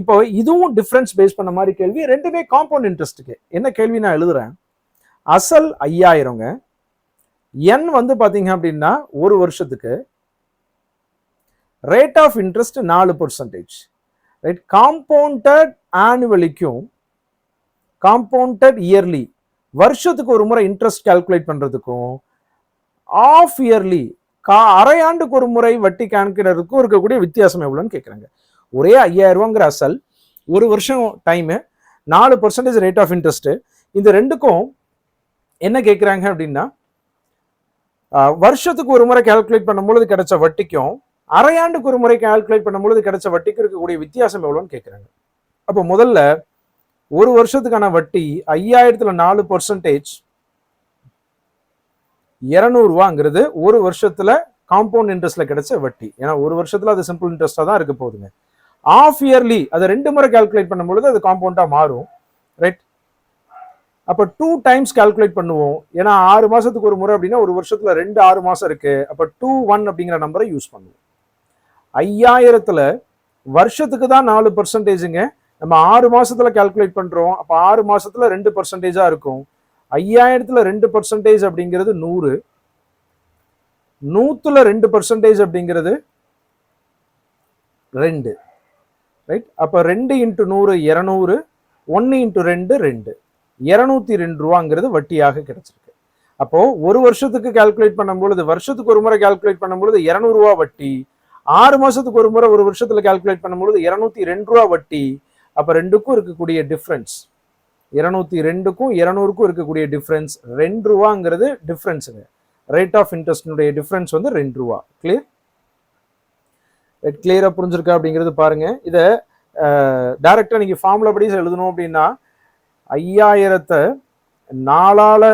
இப்போ இதுவும் டிஃபரன்ஸ் பேஸ் பண்ண மாதிரி கேள்வி. ரெண்டுமே காம்பவுண்ட் இன்ட்ரெஸ்ட்டுக்கு. என்ன கேள்வி நான் எழுதுறேன்? அசல் 5000ங்க. என் வந்து பாத்தீங்க அப்படின்னா ஒரு வருஷத்துக்கு rate of interest 4%. Right, compounded ஆனுவலிக்கும் காம்பவுண்டட் இயர்லி வருஷத்துக்கு ஒரு முறை இன்ட்ரெஸ்ட் கால்குலேட் பண்றதுக்கும் ஆஃப் இயர்லி அரையாண்டுக்கு ஒரு முறை வட்டி காண்கிறதுக்கும் இருக்கக்கூடிய வித்தியாசம் எவ்வளோன்னு கேட்குறாங்க. ஒரே 5000 ரூபாங்கிற அசல், ஒரு வருஷம் டைமு, 4% ரேட் ஆஃப் இன்ட்ரெஸ்ட். இந்த ரெண்டுக்கும் என்ன கேட்குறாங்க அப்படின்னா வருஷத்துக்கு ஒரு முறை கால்குலேட் பண்ணும்பொழுது கிடைச்ச வட்டிக்கும் அரையாண்டுக்கு ஒரு முறை கால்குலேட் பண்ணும்பொழுது கிடைச்ச வட்டிக்கு இருக்கக்கூடிய வித்தியாசம் எவ்வளோன்னு கேட்குறாங்க. அப்போ முதல்ல ஒரு வருஷத்துக்கான வட்டி 5000த்துல 4% 200 ரூபாங்கிறது ஒரு வருஷத்துல காம்பவுண்ட் இன்ட்ரெஸ்ட்ல கிடைச்ச வட்டி. ஏன்னா ஒரு வருஷத்துல அது சிம்பிள் இன்ட்ரெஸ்டா தான் இருக்க போகுதுங்க. ஆஃப் இயர்லி அதை 2 முறை கால்குலேட் பண்ணும்பொழுது அது காம்பவுண்டா மாறும். ரைட், அப்ப 2 டைம்ஸ் கால்குலேட் பண்ணுவோம். ஏன்னா 6 மாசத்துக்கு ஒரு முறை அப்படின்னா ஒரு வருஷத்துல 2 6 மாசம் இருக்கு. அப்ப 2 அப்படிங்கிற நம்பரை யூஸ் பண்ணுவோம். 5000த்துல வருஷத்துக்கு தான் 4%ங்க. நம்ம 6 மாசத்துல கால்குலேட் பண்றோம். அப்ப 6 மாசத்துல 2%-ஆ இருக்கும். 5000த்துல 2% அப்படிங்கிறது 100. 100ல 2% அப்படிங்கிறது 2. ரைட், அப்ப 2 × 100 200, 1 × 2 2, 202 ரூபாங்கிறது வட்டியாக கிடைச்சிருக்கு. அப்போ ஒரு வருஷத்துக்கு கால்குலேட் பண்ணும்பொழுது, வருஷத்துக்கு ஒரு முறை கால்குலேட் பண்ணும்பொழுது 200 ரூபா வட்டி, 6 மாசத்துக்கு ஒரு முறை ஒரு வருஷத்துல கால்குலேட் பண்ணும்பொழுது 202 ரூபா வட்டி. அப்ப ரெண்டுக்கும் இருக்கக்கூடிய டிஃபரன்ஸ், 202க்கும் 200க்கும் இருக்கக்கூடிய டிஃபரன்ஸ் 2 ரூபாங்கிறது டிஃபரன்ஸுங்க. ரேட் ஆஃப் இன்ட்ரெஸ்டினுடைய டிஃபரன்ஸ் வந்து 2 ரூபா. கிளியர்? கிளியரா புரிஞ்சிருக்கா அப்படிங்கிறது பாருங்க. இதை டைரக்டா நீங்க ஃபார்முலா படி எழுதணும் அப்படின்னா 5000த்தை 4ஆல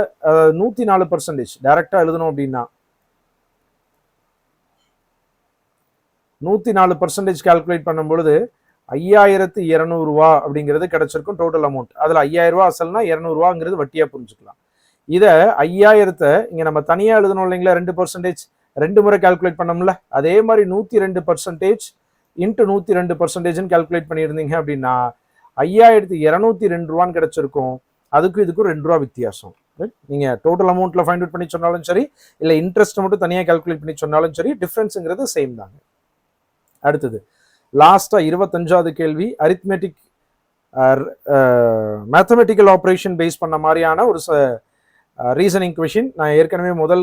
104% டைரக்டா எழுதணும் அப்படின்னா 104% கால்குலேட் பண்ணும் பொழுது 5200 ரூபா அப்படிங்கிறது கிடைச்சிருக்கும் டோட்டல் அமௌண்ட். அதுல 5000 ரூபா அசல்னா 200 ரூபாங்கிறது வட்டியா புரிஞ்சுக்கலாம். இதை 5000த்தை இங்க நம்ம தனியா எழுதணும் இல்லைங்களா? 2% 2 முறை கால்குலேட் பண்ணோம்ல, அதே மாதிரி 102% இன்ட்டு 102% கால்குலேட் பண்ணியிருந்தீங்க அப்படின்னா 5202 ரூபான்னு கிடைச்சிருக்கும். அதுக்கும் இதுக்கும் 2 ரூபா வித்தியாசம். நீங்க டோட்டல் அமௌண்ட்ல ஃபைண்ட் அவுட் பண்ணி சொன்னாலும் சரி, இல்லை இன்ட்ரெஸ்ட் மட்டும் தனியாக கால்குலேட் பண்ணி சொன்னாலும் சரி, டிஃபரன்ஸுங்கிறது சேம் தாங்க. அடுத்தது லாஸ்டா 25வது கேள்வி, அரித்மெட்டிக் மேத்தமெட்டிக்கல் ஆப்ரேஷன் பேஸ் பண்ண மாதிரியான ஒரு ரீசனிங் கொஷின். நான் ஏற்கனவே முதல்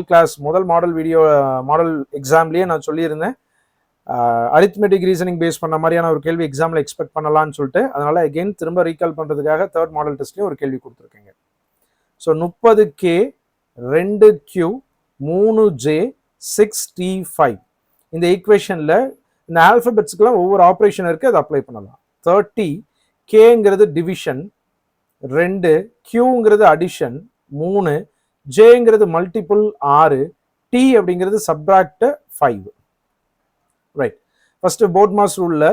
மாடல் எக்ஸாம்லேயே நான் சொல்லியிருந்தேன், அரித்மெட்டிக் ரீசனிங் பேஸ் பண்ண மாதிரியான ஒரு கேள்வி எக்ஸாமில் எக்ஸ்பெக்ட் பண்ணலான்னு சொல்லிட்டு, அதனால அகெயின் திரும்ப ரீகால் பண்ணுறதுக்காக தேர்ட் மாடல் டெஸ்ட்லேயும் ஒரு கேள்வி கொடுத்துருக்கேங்க. So 30K 2Q 3J 6T5 இந்த ஈக்குவேஷனில் இந்த ஆல்ஃபபெட்ஸ்க்குலாம் ஒவ்வொரு ஆப்ரேஷன் இருக்குது, அதை அப்ளை பண்ணலாம். 30 கேங்கிறது டிவிஷன், 2 கியூங்கிறது அடிஷன், 3 ஜேங்கிறது மல்டிபிள் 6, டி அப்படிங்கிறது subtract 5. Right, first BODMAS ரூல்ல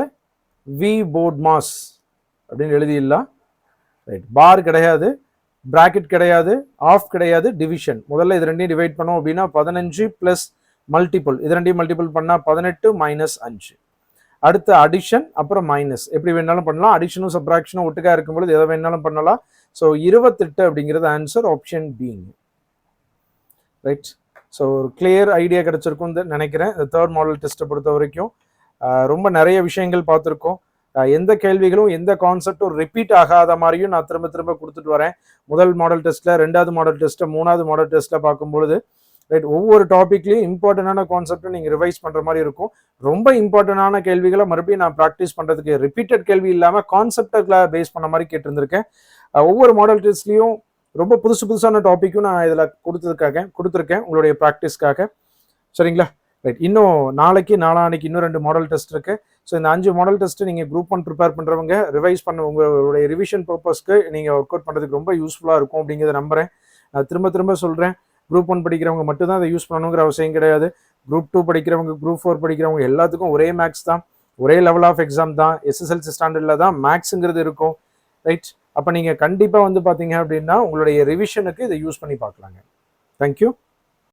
வி போர்ட் மாஸ் அப்படின்னு எழுதிடலாம். ரைட், பார் கிடையாது, பிராக்கெட் கிடையாது, ஆஃப் கிடையாது, டிவிஷன். முதல்ல இது ரெண்டையும் டிவைட் பண்ணோம் அப்படின்னா 15 பிளஸ் மல்டிபிள், இது ரெண்டையும் மல்டிபிள் பண்ணால் 18 மைனஸ் 5. அடுத்து அடிஷன், அப்புறம் மைனஸ். எப்படி வேணாலும் பண்ணலாம், அடிஷனும் சப்ராக்ஷனும் ஒட்டுக்கா இருக்கும்போது எதை வேணாலும் பண்ணலாம். ஸோ 28 அப்படிங்கிறது ஆன்சர், ஆப்ஷன் பிங்க. ரைட், ஸோ ஒரு கிளியர் ஐடியா கிடைச்சிருக்கும்னு நினைக்கிறேன். இந்த தேர்ட் மாடல் டெஸ்ட்டை பொறுத்த வரைக்கும் ரொம்ப நிறைய விஷயங்கள் பார்த்துருக்கோம். எந்த கேள்விகளும் எந்த கான்செப்டும் ரிப்பீட் ஆகாத மாதிரியும் நான் திரும்ப திரும்ப கொடுத்துட்டு வரேன். முதல் மாடல் டெஸ்ட்டில், 2வது மாடல் டெஸ்ட்டை, 3வது மாடல் டெஸ்ட்டில் பார்க்கும்பொழுது ரைட் ஒவ்வொரு டாப்பிக்லையும் இம்பார்ட்டண்டான கான்செப்டை நீங்கள் ரிவைஸ் பண்ணுற மாதிரி இருக்கும். ரொம்ப இம்பார்ட்டண்டான கேள்விகளை மறுபடியும் நான் ப்ராக்டிஸ் பண்ணுறதுக்கு ரிப்பீட்டட் கேள்வி இல்லாமல் கான்செப்டை பேஸ் பண்ண மாதிரி கேட்டிருந்திருக்கேன். ஒவ்வொரு மாடல் டெஸ்ட்லையும் ரொம்ப புதுசான டாப்பிக்கும் நான் இதில் கொடுத்துருக்கேன் உங்களுடைய ப்ராக்டிஸ்க்காக. சரிங்களா? ரைட், இன்னும் நாளான்னைக்கு இன்னும் 2 மாடல் டெஸ்ட் இருக்கு. ஸோ இந்த 5 மாடல் டெஸ்ட் நீங்கள் குரூப் 1 ப்ரிப்பேர் பண்ணுறவங்க ரிவைஸ் பண்ண உங்களுடைய ரிவிஷன் பர்பஸ்க்கு நீங்கள் ஒர்க் அவுட் பண்ணுறதுக்கு ரொம்ப யூஸ்ஃபுல்லாக இருக்கும் அப்படிங்கிறத நம்புறேன். திரும்ப சொல்கிறேன், குரூப் 1 படிக்கிறவங்க மட்டும் தான் அதை யூஸ் பண்ணணுங்கிற அவசியம் கிடையாது. குரூப் 2 படிக்கிறவங்க, குரூப் 4 படிக்கிறவங்க எல்லாத்துக்கும் ஒரே மேக்ஸ் தான், ஒரே லெவல் ஆஃப் எக்ஸாம் தான். SSLC ஸ்டாண்டர்டில் தான் மேக்ஸுங்கிறது இருக்கும். ரைட், அப்போ நீங்கள் கண்டிப்பாக பார்த்தீங்க அப்படின்னா உங்களுடைய ரிவிஷனுக்கு இதை யூஸ் பண்ணி பார்க்கலாங்க. தேங்க்யூ.